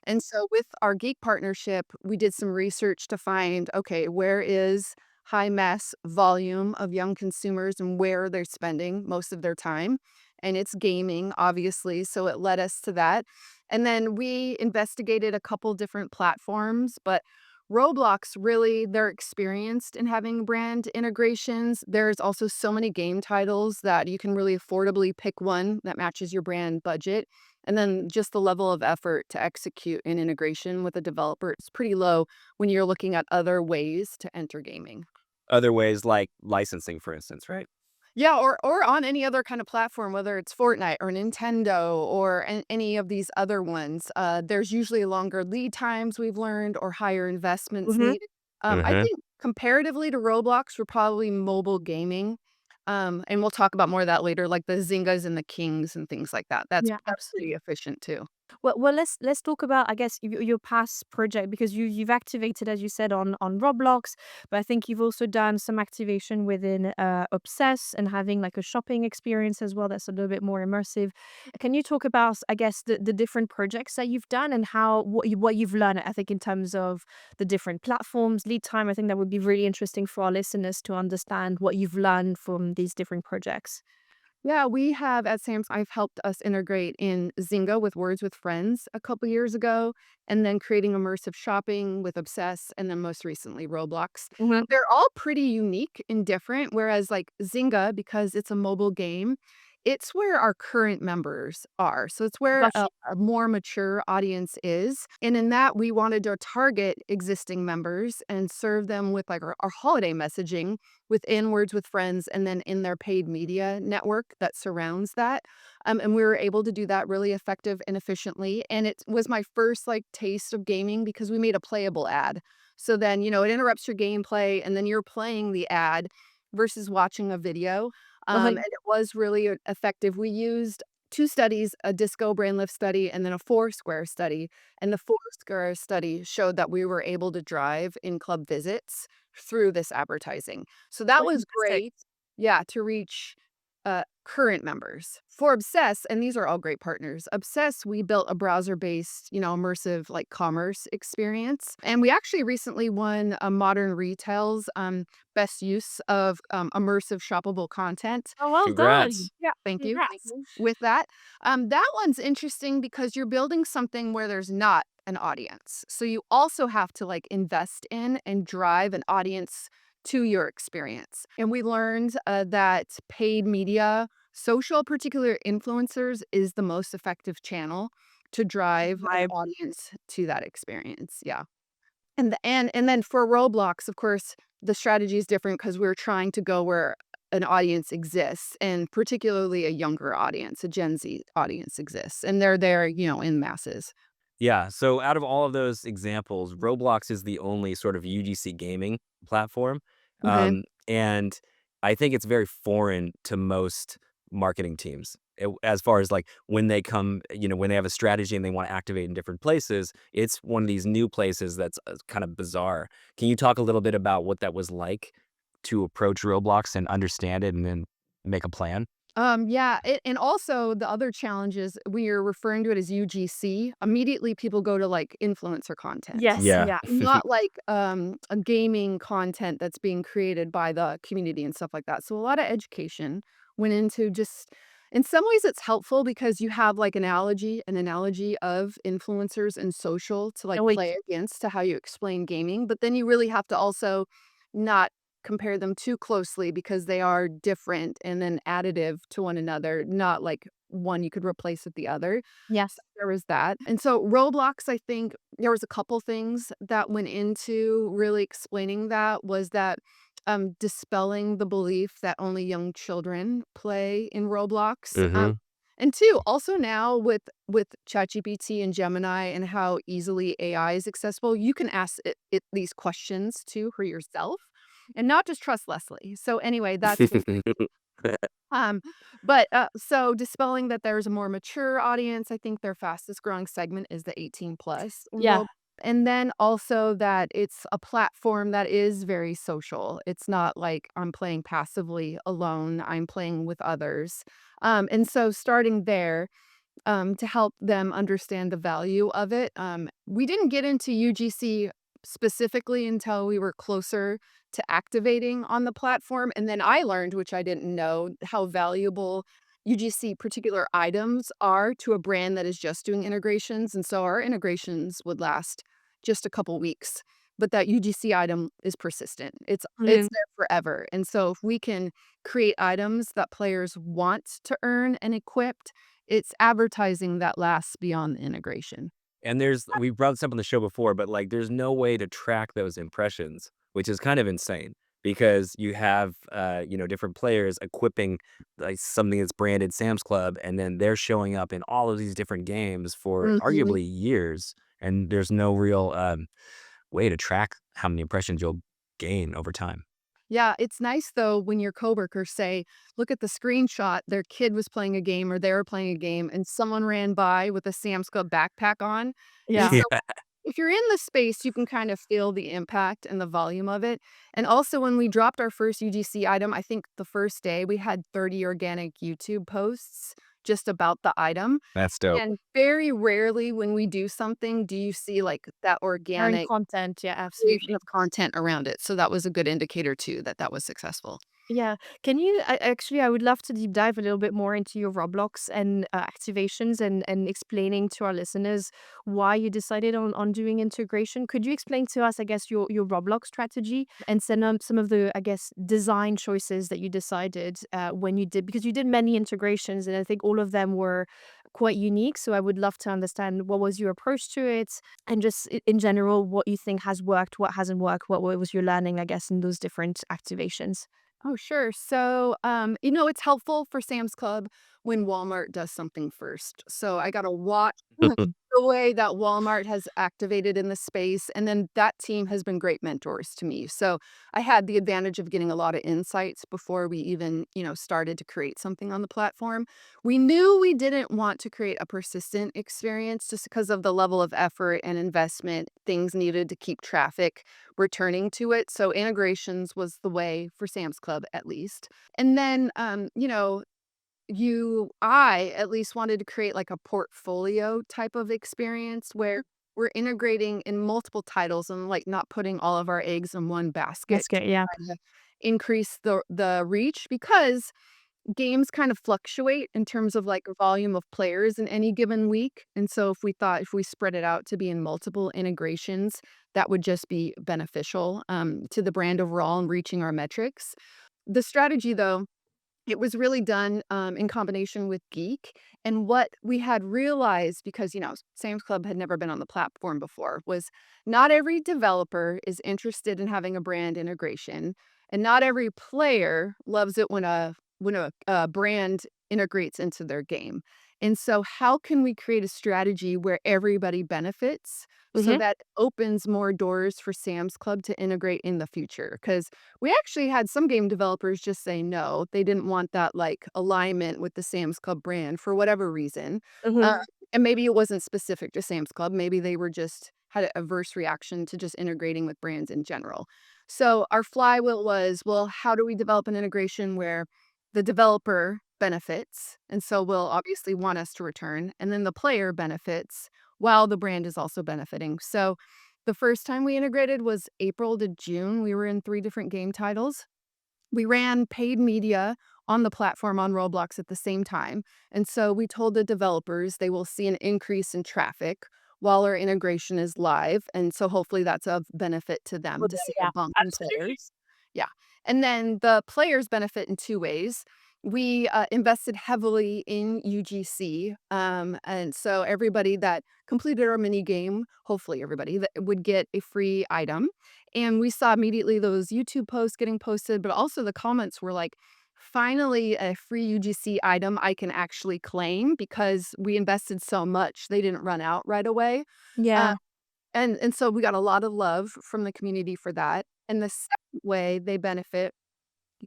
A: And so with our Geek partnership, we did some research to find, okay, where is high mass volume of young consumers and where they're spending most of their time. And it's gaming, obviously. So it led us to that. And then we investigated a couple different platforms, but Roblox really, they're experienced in having brand integrations. There's also so many game titles that you can really affordably pick one that matches your brand budget. And then just the level of effort to execute an integration with a developer is pretty low when you're looking at other ways to enter gaming.
C: Other ways like licensing, for instance, right?
A: Yeah, or on any other kind of platform, whether it's Fortnite or Nintendo or any of these other ones. There's usually longer lead times we've learned or higher investments
B: Hmm.
A: needed. I
C: Hmm.
A: think comparatively to Roblox, we're probably mobile gaming. And we'll talk about more of that later, like the Zyngas and the Kings and things like that. That's
B: Yeah,
A: that's pretty
B: absolutely.
A: efficient too.
B: Well, let's talk about, I guess, your past project, because you've activated, as you said, on Roblox, but I think you've also done some activation within Obsess and having like a shopping experience as well that's a little bit more immersive. Can you talk about, I guess, the different projects that you've done and how what you've learned? I think in terms of the different platforms, lead time. I think that would be really interesting for our listeners to understand what you've learned from these different projects.
A: Yeah, we have at Sam's I've helped us integrate in Zynga with Words with Friends a couple years ago, and then creating immersive shopping with Obsess, and then most recently Roblox.
B: Hmm.
A: They're all pretty unique and different, whereas like Zynga, because it's a mobile game, it's where our current members are. So it's where
B: Gotcha.
A: a more mature audience is. And in that, we wanted to target existing members and serve them with like our holiday messaging within Words with Friends and then in their paid media network that surrounds that. And we were able to do that really effective and efficiently. And it was my first like taste of gaming because we made a playable ad. So then, it interrupts your gameplay and then you're playing the ad versus watching a video. And it was really effective. We used two studies, a disco brain lift study and then a Foursquare study. And the Foursquare study showed that we were able to drive in club visits through this advertising. So that
B: Oh,
A: was
B: fantastic.
A: great. Yeah, to reach current members. For Obsess, and these are all great partners, Obsess, we built a browser-based, immersive like commerce experience. And we actually recently won a Modern Retail's best use of immersive shoppable content.
B: Oh, well done.
C: Congrats.
A: Yeah, thank you. Thank
B: Congrats.
A: you. With that, that one's interesting because you're building something where there's not an audience. So you also have to like invest in and drive an audience to your experience. And we learned that paid media, social, particular influencers, is the most effective channel to drive an
B: Vibe.
A: audience to that experience. Yeah. And then for Roblox, of course, the strategy is different because 'cause we're trying to go where an audience exists, and particularly a younger audience, a Gen Z audience exists, and they're there, in masses.
C: Yeah, so out of all of those examples, Roblox is the only sort of UGC gaming platform,
A: Okay.
C: and I think it's very foreign to most marketing teams. As far as like when they come, when they have a strategy and they want to activate in different places, it's one of these new places that's kind of bizarre. Can you talk a little bit about what that was like to approach Roblox and understand it and then make a plan?
A: Yeah, and also the other challenge is we are referring to it as UGC. Immediately, people go to like influencer content,
B: Yes,
C: Yeah.
B: yeah.
A: not like a gaming content that's being created by the community and stuff like that. So a lot of education went into just. In some ways, it's helpful because you have like an analogy of influencers and social to like
B: And we
A: play against to how you explain gaming. But then you really have to also not compare them too closely because they are different and then additive to one another, not like one you could replace with the other. So
B: yes.
A: there was that. And so Roblox, I think there was a couple things that went into really explaining that was that dispelling the belief that only young children play in Roblox.
C: hmm
A: And two, also now with ChatGPT and Gemini and how easily AI is accessible, you can ask it these questions too for yourself and not just trust Leslie. So anyway, that's um, so dispelling that there's a more mature audience, I think their fastest growing segment is the 18 plus
B: Yeah.
A: and then also that it's a platform that is very social. It's not like I'm playing passively alone, I'm playing with others. And so starting there, to help them understand the value of it. We didn't get into UGC specifically until we were closer to activating on the platform. And then I learned, which I didn't know, how valuable UGC particular items are to a brand that is just doing integrations. And so our integrations would last just a couple weeks. But that UGC item is persistent. It's
B: Mhm.
A: there forever. And so if we can create items that players want to earn and equip, it's advertising that lasts beyond the integration.
C: And we brought this up on the show before, but like there's no way to track those impressions, which is kind of insane because you have different players equipping like something that's branded Sam's Club and then they're showing up in all of these different games for
A: Mhm.
C: arguably years and there's no real way to track how many impressions you'll gain over time.
A: Yeah, it's nice though when your coworkers say, "Look at the screenshot, their kid was playing a game or they were playing a game and someone ran by with a Sam's Club backpack on." And
B: Yeah.
A: so
C: Yeah.
A: if you're in the space, you can kind of feel the impact and the volume of it. And also when we dropped our first UGC item, I think the first day we had 30 organic YouTube posts just about the item.
C: That's dope.
A: And very rarely when we do something do you see like that
B: Sharing
A: organic
B: content, yeah,
A: creation
B: absolutely.
A: of content around it. So that was a good indicator too that that was successful.
B: Yeah. Can you actually, I would love to deep dive a little bit more into your Roblox and activations and explaining to our listeners why you decided on doing integration. Could you explain to us, I guess, your Roblox strategy and some of the, I guess, design choices that you decided when you did, because you did many integrations and I think all of them were quite unique. So I would love to understand what was your approach to it and just in general, what you think has worked, what hasn't worked, what was your learning, I guess, in those different activations.
A: Oh, sure. So, it's helpful for Sam's Club when Walmart does something first. So I got to watch the way that Walmart has activated in the space. And then that team has been great mentors to me. So I had the advantage of getting a lot of insights before we even, started to create something on the platform. We knew we didn't want to create a persistent experience just because of the level of effort and investment things needed to keep traffic returning to it. So integrations was the way for Sam's Club at least. And then I at least wanted to create like a portfolio type of experience where we're integrating in multiple titles and like not putting all of our eggs in one basket
B: That's
A: to
B: good. Yeah.
A: try to increase the reach because games kind of fluctuate in terms of like volume of players in any given week. And so if we spread it out to be in multiple integrations, that would just be beneficial to the brand overall and reaching our metrics. The strategy though It was really done, in combination with Geek, and what we had realized because, Sam's Club had never been on the platform before, was not every developer is interested in having a brand integration, and not every player loves it when a brand integrates into their game. And so how can we create a strategy where everybody benefits so
B: Mhm.
A: that opens more doors for Sam's Club to integrate in the future? Because we actually had some game developers just say no. They didn't want that, like, alignment with the Sam's Club brand for whatever reason. Uh,
B: Mhm.
A: and maybe it wasn't specific to Sam's Club. Maybe they were just had an averse reaction to just integrating with brands in general. So our flywheel was, well, how do we develop an integration where the developer benefits, and so will obviously want us to return, and then the player benefits while the brand is also benefiting. So the first time we integrated was April to June. We were in 3 different game titles. We ran paid media on the platform on Roblox at the same time, and so we told the developers they will see an increase in traffic while our integration is live, and so hopefully that's of benefit to them
B: Well,
A: to see a
B: yeah,
A: bump in
B: absolutely.
A: players. Yeah, and then the players benefit in 2 ways. We, invested heavily in UGC, and so everybody that completed our mini game, hopefully everybody, that would get a free item, and we saw immediately those YouTube posts getting posted, but also the comments were like, "Finally, a free UGC item I can actually claim because we invested so much, they didn't run out right away." Uh,
B: Yeah.
A: and so we got a lot of love from the community for that, and the second way they benefit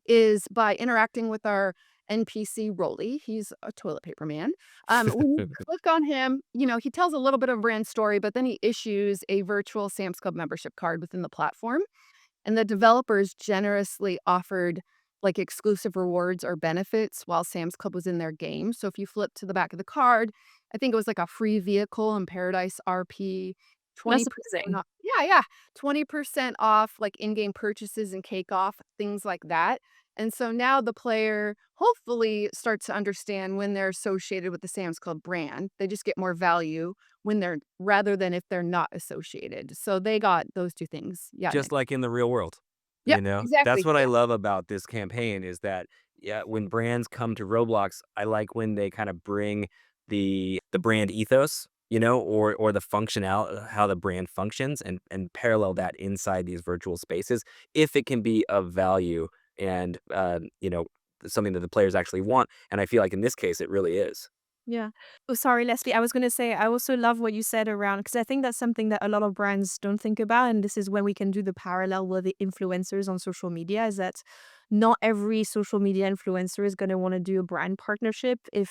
A: is by interacting with our NPC Rolly. He's a toilet paper man. When you click on him, he tells a little bit of a brand story, but then he issues a virtual Sam's Club membership card within the platform. And the developers generously offered like exclusive rewards or benefits while Sam's Club was in their game. So if you flip to the back of the card, I think it was like a free vehicle in Paradise RP,
B: That's
A: 20%
B: amazing.
A: off. Yeah, yeah. 20% off like in-game purchases and cake off, things like that. And so now the player hopefully starts to understand when they're associated with the Sam's Club brand. They just get more value when they're rather than if they're not associated. So they got those 2 things. Yeah,
C: Just like in the real world,
A: yep,
C: That's
A: exactly,
C: what I
A: yeah.
C: love about this campaign is that, yeah, when brands come to Roblox, I like when they kinda bring the brand ethos, or the functional how the brand functions and parallel that inside these virtual spaces if it can be of value and, something that the players actually want, and I feel like in this case, it really is.
B: Yeah. Oh, sorry, Leslie. I was going to say, I also love what you said around, because I think that's something that a lot of brands don't think about. And this is when we can do the parallel with the influencers on social media, is that not every social media influencer is going to want to do a brand partnership if,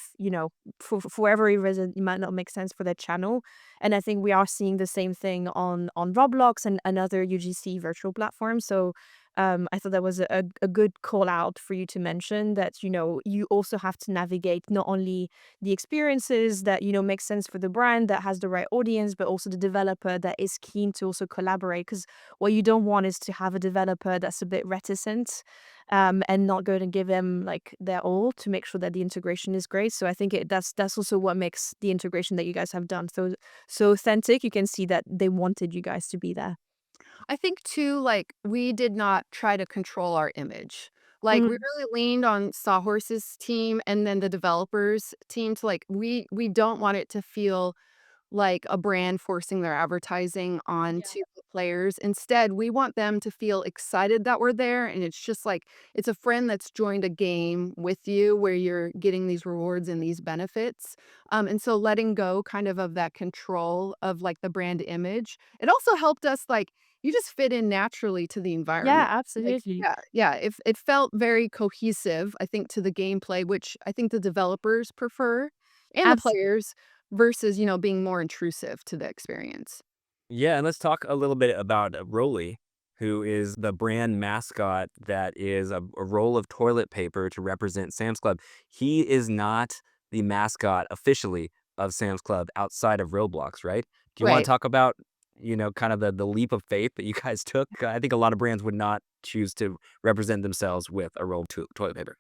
B: for whatever reason, it might not make sense for their channel. And I think we are seeing the same thing on Roblox and other UGC virtual platforms. So I thought that was a good call out for you to mention that, you also have to navigate not only the experiences that make sense for the brand that has the right audience, but also the developer that is keen to also collaborate, because what you don't want is to have a developer that's a bit reticent, and not going to give them like their all to make sure that the integration is great. So I think that's also what makes the integration that you guys have done so authentic. You can see that they wanted you guys to be there.
A: I think too, like, we did not try to control our image. Like, we
B: Mhm.
A: really leaned on Sawhorse's team and then the developers team to, like, we don't want it to feel like a brand forcing their advertising onto the players. Instead, we want them to feel excited that we're there, and it's just like it's a friend that's joined a game with you where you're getting these rewards and these benefits. And so letting go kind of that control of like the brand image. It also helped us like you just fit in naturally to the
B: Yeah,
A: environment. Like,
B: absolutely.
A: yeah, yeah. If it felt very cohesive, I think, to the gameplay, which I think the developers prefer and the players versus, being more intrusive to the experience.
C: Yeah, and let's talk a little bit about Roly, who is the brand mascot that is a roll of toilet paper to represent Sam's Club. He is not the mascot officially of Sam's Club outside of Roblox, right? Do you want to
A: Right.
C: talk about, kind of the leap of faith that you guys took? I think a lot of brands would not choose to represent themselves with a roll of toilet paper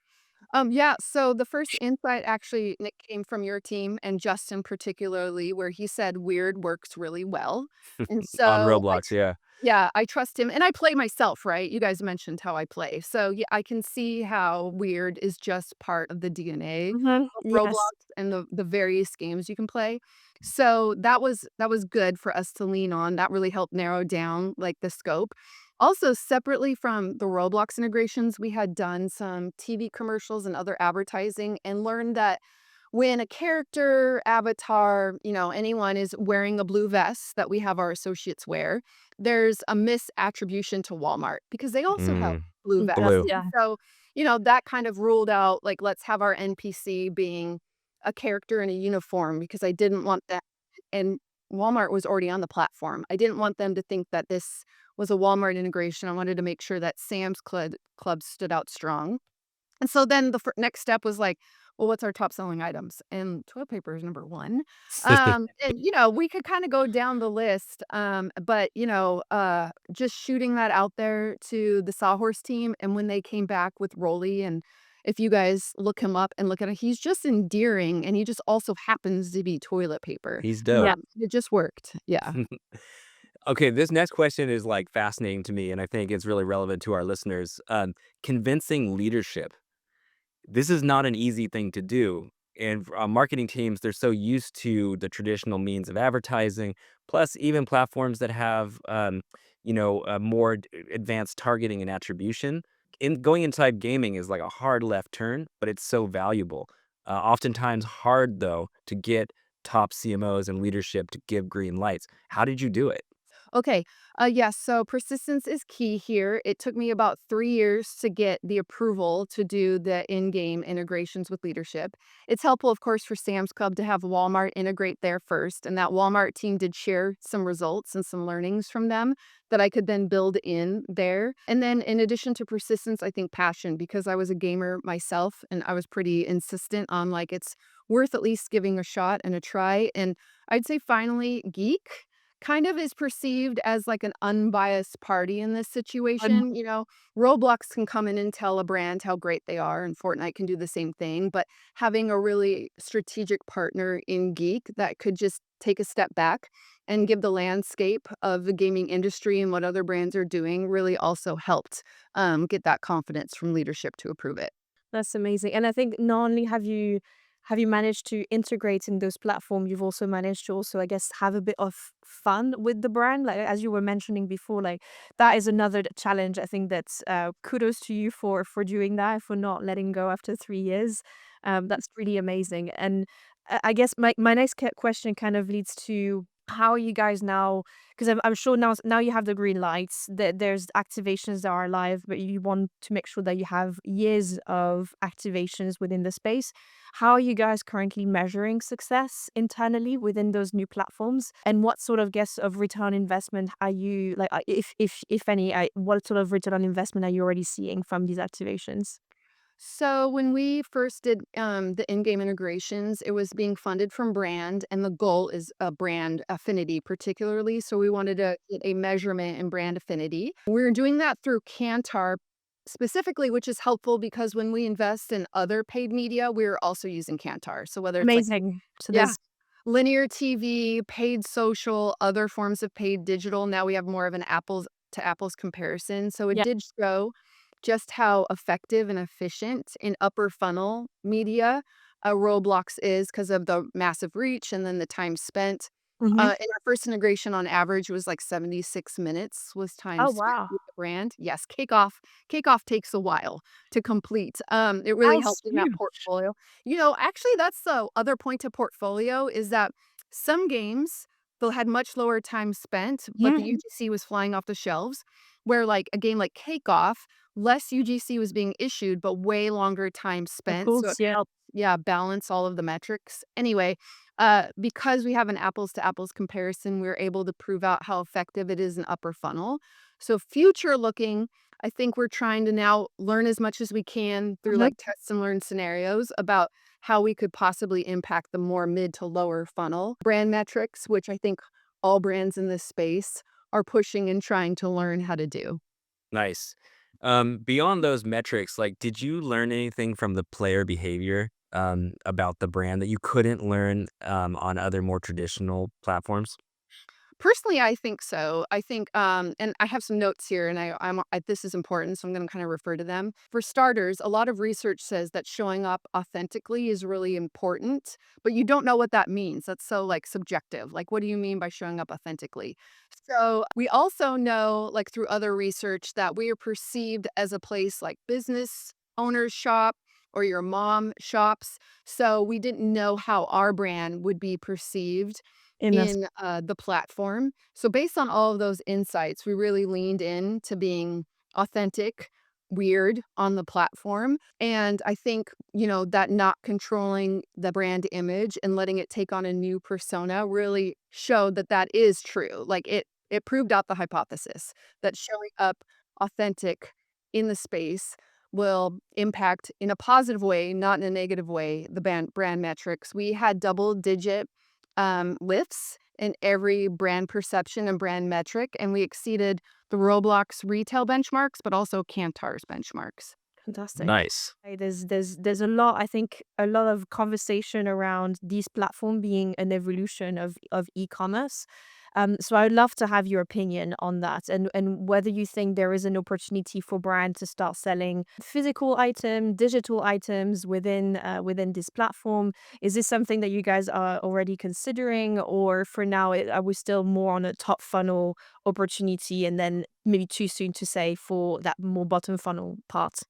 A: Yeah, so the first insight actually, Nick, came from your team and Justin particularly, where he said weird works really well. And
C: on
A: so
C: Roblox. Yeah.
A: Yeah, I trust him, and I play myself, right? You guys mentioned how I play. So, yeah, I can see how weird is just part of the DNA of
B: Yes.
A: Roblox and the various games you can play. So, that was good for us to lean on. That really helped narrow down, like, the scope. Also, separately from the Roblox integrations, we had done some TV commercials and other advertising and learned that when a character, avatar, anyone is wearing a blue vest that we have our associates wear, there's a misattribution to Walmart because they also have
C: Mm,
A: blue
B: It does,
A: vests.
C: blue.
B: yeah.
A: So, that kind of ruled out, like, let's have our NPC being a character in a uniform because I didn't want that. And Walmart was already on the platform. I didn't want them to think that this was a Walmart integration. I wanted to make sure that Sam's Club stood out strong. And so then the next step was like, well, what's our top selling items? And toilet paper is number one. And we could kind of go down the list. But just shooting that out there to the Sawhorse team, and when they came back with Rolly, and if you guys look him up and look at it, he's just endearing, and he just also happens to be toilet paper.
C: He's dope.
A: It just worked. Yeah.
C: Okay, this next question is like fascinating to me, and I think it's really relevant to our listeners. Convincing leadership. This is not an easy thing to do. And marketing teams, they're so used to the traditional means of advertising, plus even platforms that have, more advanced targeting and attribution. In going inside gaming is like a hard left turn, but it's so valuable. Oftentimes hard though to get top CMOs and leadership to give green lights. How did you do it?
A: Okay. Yes. So persistence is key here. It took me about 3 years to get the approval to do the in game integrations with leadership. It's helpful, of course, for Sam's Club to have Walmart integrate there first. And that Walmart team did share some results and some learnings from them that I could then build in there. And then, in addition to persistence, I think passion, because I was a gamer myself and I was pretty insistent on like it's worth at least giving a shot and a try. And I'd say finally, geek kind of is perceived as like an unbiased party in this
B: Mhm.
A: situation. Roblox can come in and tell a brand how great they are, and Fortnite can do the same thing. But having a really strategic partner in Geek that could just take a step back and give the landscape of the gaming industry and what other brands are doing really also helped get that confidence from leadership to approve it.
B: That's amazing. And I think not only have you managed to integrate in those platforms, you've also managed to also, I guess, have a bit of fun with the brand. Like as you were mentioning before, like that is another challenge. I think that's kudos to you for doing that, for not letting go after 3 years. That's really amazing. And I guess my next question kind of leads to how are you guys now? Because I'm sure now you have the green lights. That there's activations that are live, but you want to make sure that you have years of activations within the space. How are you guys currently measuring success internally within those new platforms? And what sort of guess of return on investment are you like, if any, what sort of return on investment are you already seeing from these activations?
A: So when we first did the in-game integrations, it was being funded from brand, and the goal is a brand affinity, particularly. So we wanted to get a measurement in brand affinity. We were doing that through Kantar specifically, which is helpful because when we invest in other paid media, we're also using Kantar. So whether it's like,
B: Amazing. So
A: yeah,
B: there's
A: linear TV, paid social, other forms of paid digital. Now we have more of an apples to apples comparison. So it
B: yeah.
A: did show just how effective and efficient in upper funnel media Roblox is because of the massive reach and then the time spent.
B: Hmm.
A: In our first integration, on average, was like 76 minutes was time
B: Oh
A: spent
B: wow,
A: with the brand. Yes, kickoff takes a while to complete. It really
B: that's
A: helped in that
B: huge.
A: portfolio. Actually, that's the other point to portfolio is that some games, they'll had much lower time spent, but the
B: Mhm.
A: UGC was flying off the shelves, where, like, a game like Cake Off, less UGC was being issued, but way longer time
B: Of
A: spent, so it
B: course, yeah.
A: helped, yeah, balance all of the metrics. Anyway, because we have an apples to apples comparison, we're able to prove out how effective it is in upper funnel. So future looking, I think we're trying to now learn as much as we can through
B: Mhm.
A: like test and learn scenarios about how we could possibly impact the more mid to lower funnel brand metrics, which I think all brands in this space are pushing and trying to learn how to do.
C: Nice. Beyond those metrics, like, did you learn anything from the player behavior, about the brand that you couldn't learn, on other more traditional platforms?
A: Personally, I think so. I think, and I have some notes here, and this is important, so I'm going to kind of refer to them. For starters, a lot of research says that showing up authentically is really important, but you don't know what that means. That's so like subjective. Like, what do you mean by showing up authentically? So we also know, like through other research, that we are perceived as a place like business owners shop or your mom shops. So we didn't know how our brand would be perceived
B: In this.
A: in, the platform. So based on all of those insights, we really leaned in to being authentic, weird on the platform, and I think, that not controlling the brand image and letting it take on a new persona really showed that that is true. Like, it proved out the hypothesis that showing up authentic in the space will impact in a positive way, not in a negative way, the brand metrics. We had double-digit lifts in every brand perception and brand metric, and we exceeded the Roblox retail benchmarks, but also Kantar's benchmarks.
B: Fantastic.
C: Nice.
B: There's a lot, I think, a lot of conversation around these platform being an evolution of e-commerce. So I would love to have your opinion on that, and whether you think there is an opportunity for brand to start selling physical item, digital items within this platform. Is this something that you guys are already considering, or for now, are we still more on a top funnel opportunity, and then maybe too soon to say for that more bottom funnel part?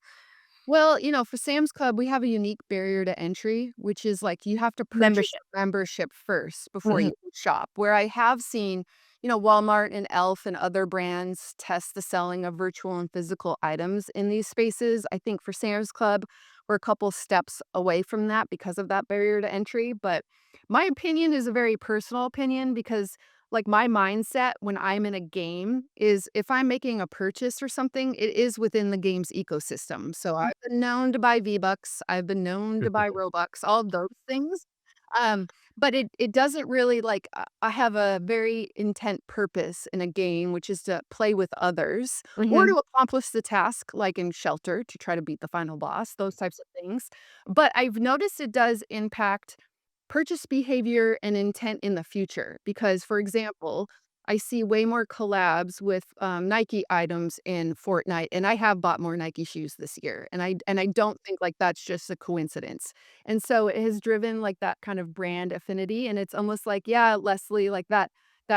A: Well, for Sam's Club, we have a unique barrier to entry, which is like you have to purchase
B: Membership.
A: a membership first before you
B: Mhm.
A: can shop. Where I have seen, Walmart and Elf and other brands test the selling of virtual and physical items in these spaces. I think for Sam's Club, we're a couple steps away from that because of that barrier to entry. But my opinion is a very personal opinion because like my mindset when I'm in a game is if I'm making a purchase or something, it is within the game's ecosystem. So I've been known to buy V-Bucks, I've been known to buy Robux, all of those things. Um, but it doesn't really like I have a very intent purpose in a game, which is to play with others or
B: Mhm.
A: to accomplish the task, like in Shelter, to try to beat the final boss, those types of things. But I've noticed it does impact purchase behavior and intent in the future because, for example, I see way more collabs with, Nike items in Fortnite, and I have bought more Nike shoes this year, and I don't think, like, that's just a coincidence, and so it has driven, like, that kind of brand affinity, and it's almost like, "Yeah, Leslie, like, that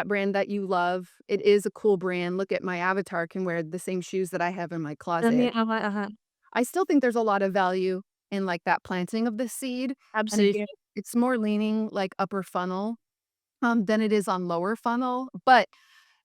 A: brand that you love, it is a cool brand. Look at my avatar can wear the same shoes that I have in my closet."
B: Uh-huh.
A: I still think there's a lot of value in, like, that planting of the seed, and again,
B: Absolutely.
A: it's more leaning, like, upper funnel, than it is on lower funnel, but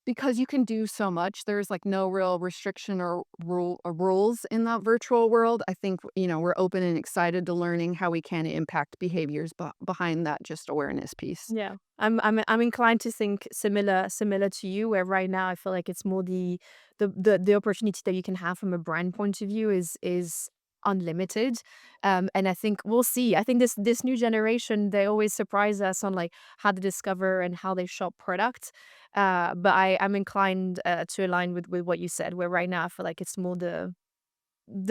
A: because you can do so much, there's, like, no real restriction or rules in the virtual world. I think, we're open and excited to learning how we can impact behaviors behind that just awareness piece.
B: Yeah. I'm inclined to think similar to you, where right now I feel like it's more the opportunity that you can have from a brand point of view is unlimited. And I think we'll see. I think this new generation, they always surprise us on like how they discover and how they shop product. But I'm inclined to align with what you said, where right now I feel like it's more the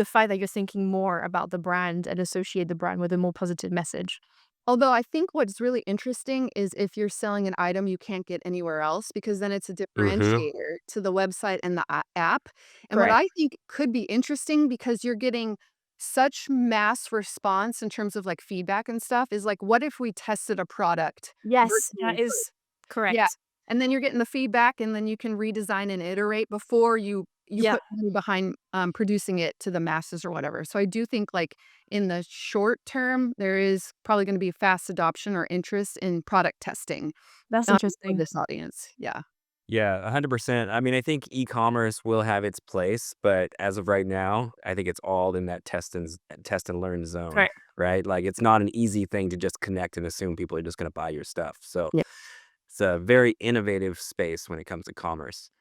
B: fact that you're thinking more about the brand and associate the brand with a more positive message.
A: Although I think what's really interesting is if you're selling an item you can't get anywhere else because then it's a
C: Mhm.
A: differentiator to the website and the app. And what
B: Correct.
A: I think could be interesting because you're getting such mass response in terms of like feedback and stuff is like, what if we tested a product
B: Yes,
A: virtually
B: that is
A: first? Yeah.
B: correct.
A: And then you're getting the feedback and then you can redesign and iterate before you
B: Yeah,
A: put money behind producing it to the masses or whatever. So I do think like in the short term, there is probably gonna be fast adoption or interest in product testing,
B: that's
A: for
B: interesting.
A: this audience. Yeah.
C: Yeah, 100%. I mean, I think e-commerce will have its place, but as of right now, I think it's all in that test and learn zone,
B: Right.
C: right? Like it's not an easy thing to just connect and assume people are just going to buy your stuff. So
A: Yeah.
C: it's a very innovative space when it comes to commerce.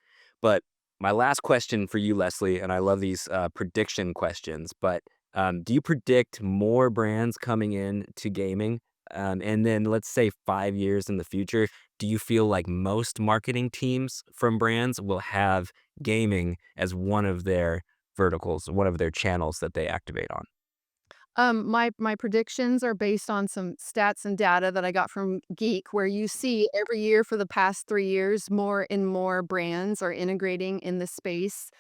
C: But my last question for you, Leslie, and I love these prediction questions, but do you predict more brands coming in to gaming? And then let's say 5 years in the future, do you feel like most marketing teams from brands will have gaming as one of their verticals, one of their channels that they activate on?
A: My predictions are based on some stats and data that I got from Geek, where you see every year for the past 3 years, more and more brands are integrating in this space.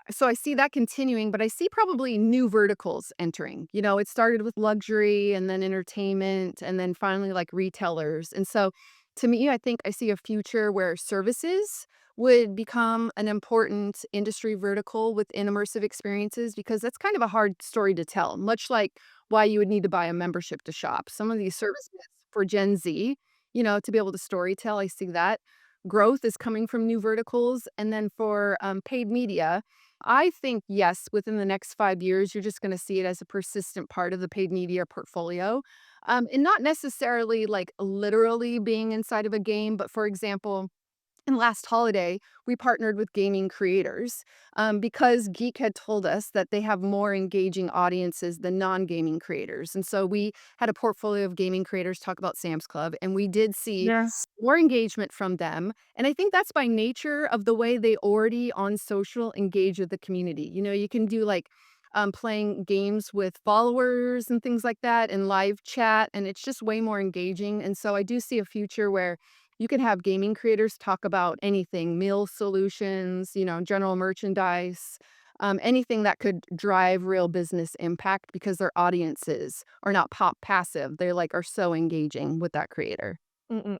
A: So I see that continuing, but I see probably new verticals entering. You know, it started with luxury and then entertainment and then finally like retailers. And so to me, I think I see a future where services would become an important industry vertical within immersive experiences because that's kind of a hard story to tell, much like why you would need to buy a membership to shop. Some of these services for Gen Z, you know, to be able to story tell, I see that. Growth is coming from new verticals. And then for paid media, I think, yes, within the next 5 years, you're just going to see it as a persistent part of the paid media portfolio. And not necessarily like literally being inside of a game, but for example, and last holiday, we partnered with gaming creators because Geek had told us that they have more engaging audiences than non gaming creators. And so we had a portfolio of gaming creators talk about Sam's Club, and we did see
B: Yeah.
A: more engagement from them. And I think that's by nature of the way they already on social engage with the community. You know, you can do like playing games with followers and things like that and live chat, and it's just way more engaging. And so I do see a future where you can have gaming creators talk about anything, meal solutions, you know, general merchandise, anything that could drive real business impact because their audiences are not pop passive. They like are so engaging with that creator.
B: Mm-mm.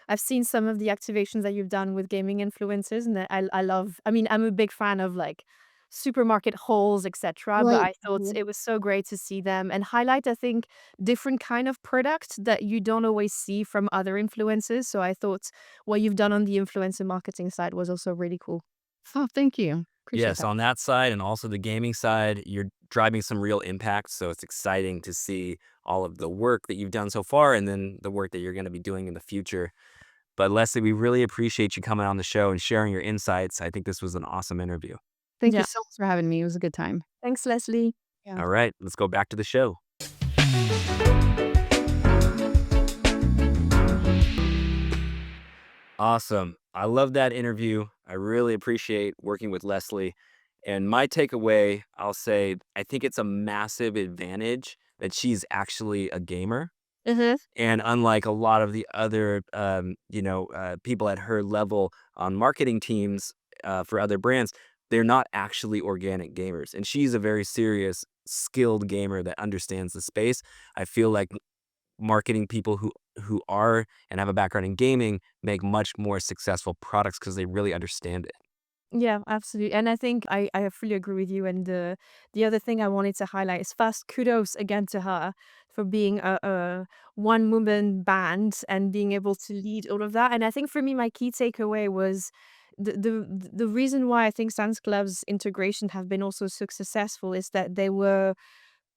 B: I've seen some of the activations that you've done with gaming influencers, and I love. I mean, I'm a big fan of like supermarket hauls, etc. But
A: Right.
B: I thought it was so great to see them and highlight. I think different kind of product that you don't always see from other influencers. So I thought what you've done on the influencer marketing side was also really cool.
A: Oh, thank you. Appreciate
C: Yes,
A: that.
C: on that side and also the gaming side, you're driving some real impact. So it's exciting to see all of the work that you've done so far and then the work that you're going to be doing in the future. But Leslie, we really appreciate you coming on the show and sharing your insights. I think this was an awesome interview.
A: Thank you
B: Yeah.
A: so much for having me. It was a good time.
B: Thanks, Leslie.
A: Yeah.
C: All right, let's go back to the show. Awesome. I love that interview. I really appreciate working with Leslie. And my takeaway, I'll say, I think it's a massive advantage that she's actually a gamer.
B: Mm-hmm.
C: And unlike a lot of the other, people at her level on marketing teams for other brands, they're not actually organic gamers. And she's a very serious, skilled gamer that understands the space. I feel like marketing people who are and have a background in gaming make much more successful products because they really understand it.
B: Yeah, absolutely. And I think I fully agree with you. And the other thing I wanted to highlight is first kudos again to her for being a one woman band and being able to lead all of that. And I think for me, my key takeaway was the reason why I think Sans Club's integration have been also so successful is that they were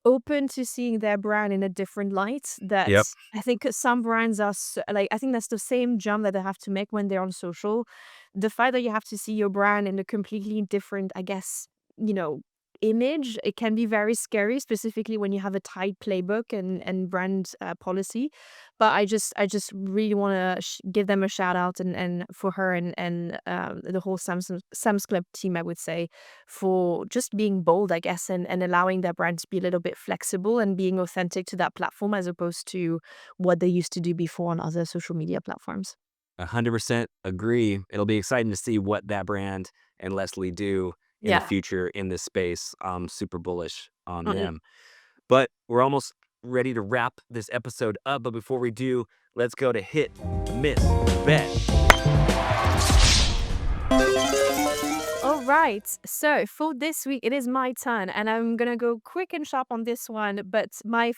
B: open to seeing their brand in a different light that
C: Yep.
B: I think some brands are like I think that's the same jump that they have to make when they're on social. The fact that you have to see your brand in a completely different, I guess, you know, image, it can be very scary, specifically when you have a tight playbook and brand policy. But I just really want to give them a shout out and for her and the whole Sam's Club team, I would say, for just being bold, I guess, and allowing their brand to be a little bit flexible and being authentic to that platform as opposed to what they used to do before on other social media platforms.
C: 100% agree. It'll be exciting to see what that brand and Leslie do in the
B: Yeah.
C: future in this space. I'm super bullish on
B: Mm-mm.
C: them. But we're almost ready to wrap this episode up. But before we do, let's go to hit, miss, bet.
B: All right. So for this week, it is my turn, and I'm gonna go quick and sharp on this one. But my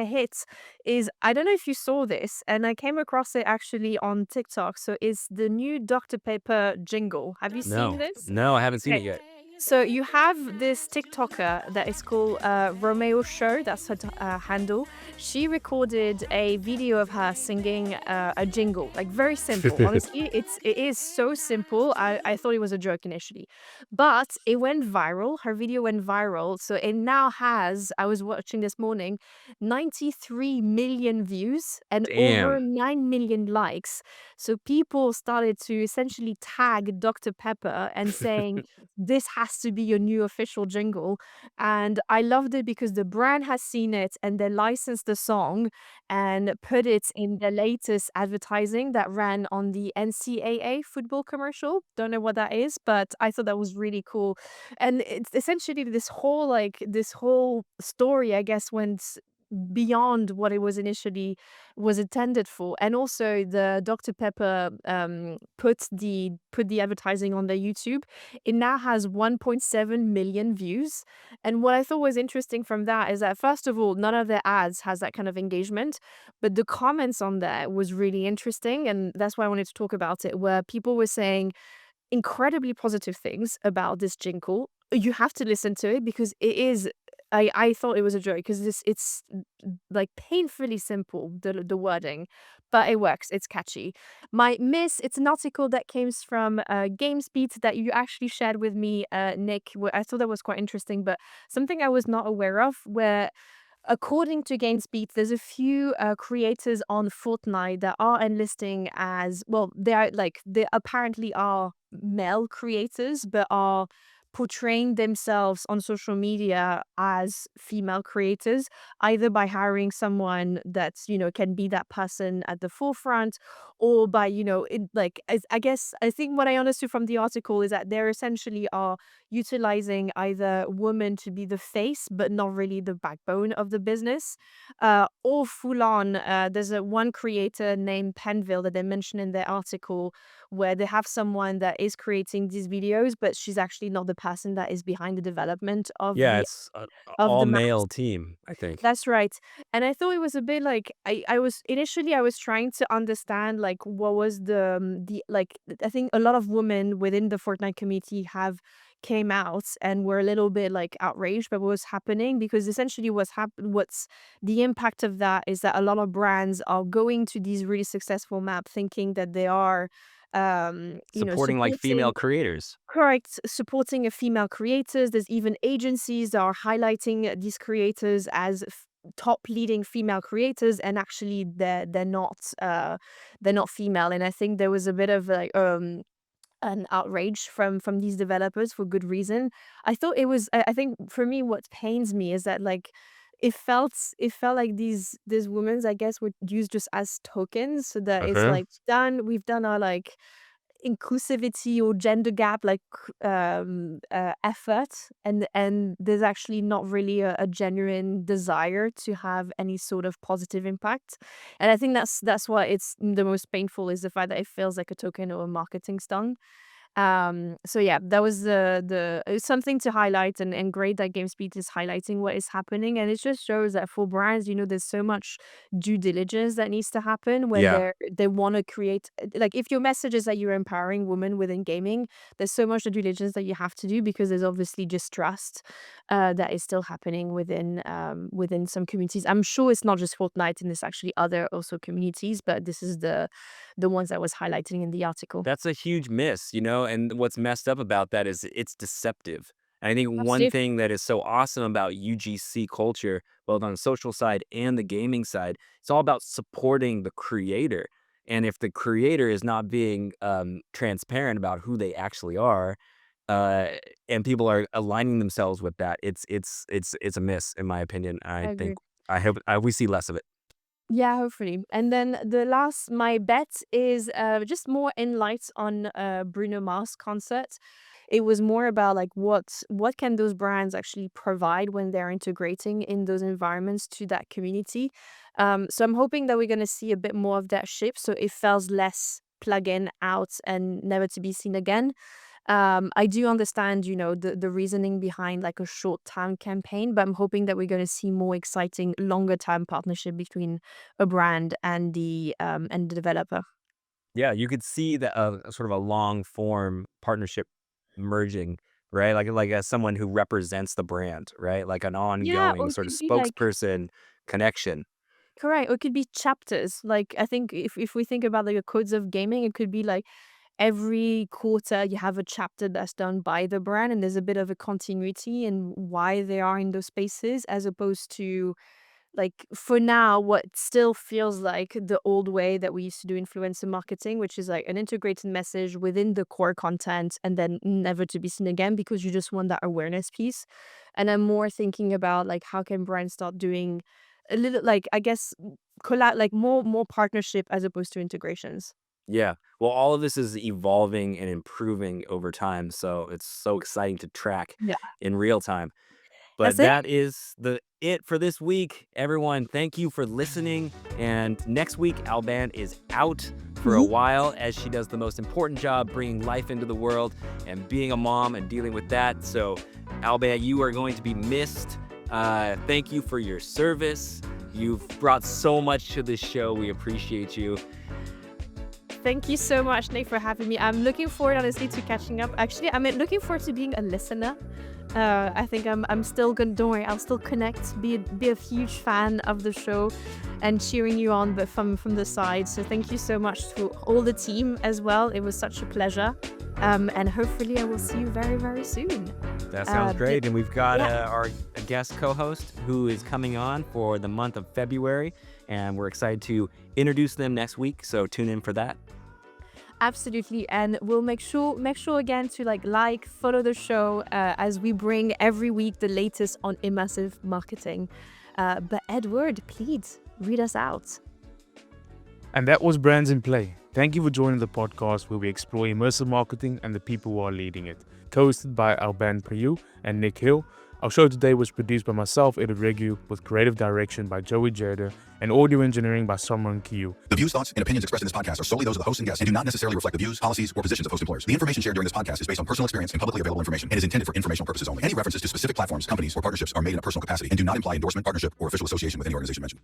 B: hit is I don't know if you saw this, and I came across it actually on TikTok. So it's the new Dr. Pepper jingle. Have you seen
C: No,
B: this?
C: no, I haven't seen it
B: Okay.
C: yet.
B: So you have this TikToker that is called Romeo Show. That's her handle. She recorded a video of her singing a jingle, like very simple. Honestly, it is so simple. I thought it was a joke initially, but it went viral. Her video went viral, so it now has. I was watching this morning, 93 million views and over
C: Damn.
B: 9 million likes. So people started to essentially tag Dr. Pepper and saying this has has to be your new official jingle. And I loved it because the brand has seen it and they licensed the song and put it in the latest advertising that ran on the NCAA football commercial. Don't know what that is, but I thought that was really cool. And it's essentially this whole story, I guess, went beyond what it was initially was intended for. And also the Dr. Pepper put the advertising on their YouTube. It now has 1.7 million views. And what I thought was interesting from that is that first of all, none of their ads has that kind of engagement, but the comments on there was really interesting. And that's why I wanted to talk about it, where people were saying incredibly positive things about this jingle. You have to listen to it because it is I thought it was a joke because it's like painfully simple, the wording, but it works. It's catchy. My miss, it's an article that came from GameSpeed that you actually shared with me, Nick. Where I thought that was quite interesting, but something I was not aware of, where according to GameSpeed, there's a few creators on Fortnite that are enlisting as well. They apparently are male creators, but are portraying themselves on social media as female creators, either by hiring someone that's can be that person at the forefront, or by I guess I think what I understood from the article is that there essentially are utilizing either women to be the face, but not really the backbone of the business, or full on. There's a one creator named Penville that they mention in their article, where they have someone that is creating these videos, but she's actually not the person that is behind the development
C: Yeah, it's an
B: of
C: all
B: the map.
C: male team, I think.
B: That's right. And I thought it was a bit like I was initially I was trying to understand like what was the like I think a lot of women within the Fortnite community have came out and were a little bit like outraged by what was happening, because essentially what's the impact of that is that a lot of brands are going to these really successful maps thinking that they are
C: Supporting like
B: supporting.
C: female creators.
B: Correct. Supporting a female creators. There's even agencies that are highlighting these creators as top leading female creators, and actually they're not female. And I think there was a bit of like an outrage from these developers for good reason. I thought it was. I think for me, what pains me is that like. It felt like these women, I guess, were used just as tokens, so that it's
C: Uh-huh.
B: like we've done our like inclusivity or gender gap effort, and there's actually not really a genuine desire to have any sort of positive impact. And I think that's what it's the most painful, is the fact that it feels like a token or a marketing stunt. So yeah, that was it's something to highlight, and great that GameSpeed is highlighting what is happening. And it just shows that for brands, there's so much due diligence that needs to happen when
C: Yeah.
B: they want to create, like, if your message is that you're empowering women within gaming, there's so much due diligence that you have to do, because there's obviously distrust that is still happening within some communities. I'm sure it's not just Fortnite, and there's actually other also communities, but this is the ones that was highlighting in the article.
C: That's a huge miss, and what's messed up about that is it's deceptive. And I think one
B: Absolutely.
C: thing that is so awesome about UGC culture, both on the social side and the gaming side, it's all about supporting the creator. And if the creator is not being transparent about who they actually are, uh, and people are aligning themselves with that, it's a miss, in my opinion.
B: I
C: I think
B: agree.
C: we see less of it.
B: Yeah, hopefully. And then my bet is just more in light on Bruno Mars concert. It was more about like what can those brands actually provide when they're integrating in those environments to that community. So I'm hoping that we're gonna see a bit more of that shift, so it feels less plug in out and never to be seen again. I do understand, the reasoning behind like a short term campaign, but I'm hoping that we're going to see more exciting longer term partnership between a brand and the developer.
C: Yeah, you could see that sort of a long form partnership merging, right? Like as someone who represents the brand, right? Like an
B: Yeah, or
C: ongoing
B: it
C: sort of
B: could be like
C: spokesperson connection.
B: correct, or it could be chapters. Like I think if we think about like the codes of gaming, it could be like every quarter you have a chapter that's done by the brand, and there's a bit of a continuity in why they are in those spaces, as opposed to like for now, what still feels like the old way that we used to do influencer marketing, which is like an integrated message within the core content and then never to be seen again because you just want that awareness piece. And I'm more thinking about like how can brands start doing a little like I guess like more partnership as opposed to integrations.
C: Yeah. Well, all of this is evolving and improving over time, so it's so exciting to track
B: Yeah.
C: in real time.
B: That's
C: But
B: it.
C: that is it for this week. Everyone, thank you for listening. And next week, Albane is out for a
B: Mhm.
C: while as she does the most important job, bringing life into the world and being a mom and dealing with that. So, Albane, you are going to be missed. Thank you for your service. You've brought so much to this show. We appreciate you.
B: Thank you so much, Nick, for having me. I'm looking forward, honestly, to catching up. Actually, I'm looking forward to being a listener. I think I'm still gonna. Don't worry, I'll still connect. Be a huge fan of the show, and cheering you on, but from the side. So thank you so much to all the team as well. It was such a pleasure. And hopefully I will see you very, very soon.
C: That sounds great. And we've got
B: yeah.
C: our guest co-host who is coming on for the month of February, and we're excited to introduce them next week. So tune in for that.
B: Absolutely, and we'll make sure again to like follow the show as we bring every week the latest on immersive marketing. But Edward, please read us out.
D: And that was Brands in Play. Thank you for joining the podcast where we explore immersive marketing and the people who are leading it. Co-hosted by Albane, Prioux and Nick Hill. Our show today was produced by myself, Edward Regu, with creative direction by Joey Jerder and audio engineering by Samran Kiyu.
E: The views, thoughts, and opinions expressed in this podcast are solely those of the host and guests and do not necessarily reflect the views, policies, or positions of host employers. The information shared during this podcast is based on personal experience and publicly available information and is intended for informational purposes only. Any references to specific platforms, companies, or partnerships are made in a personal capacity and do not imply endorsement, partnership, or official association with any organization mentioned.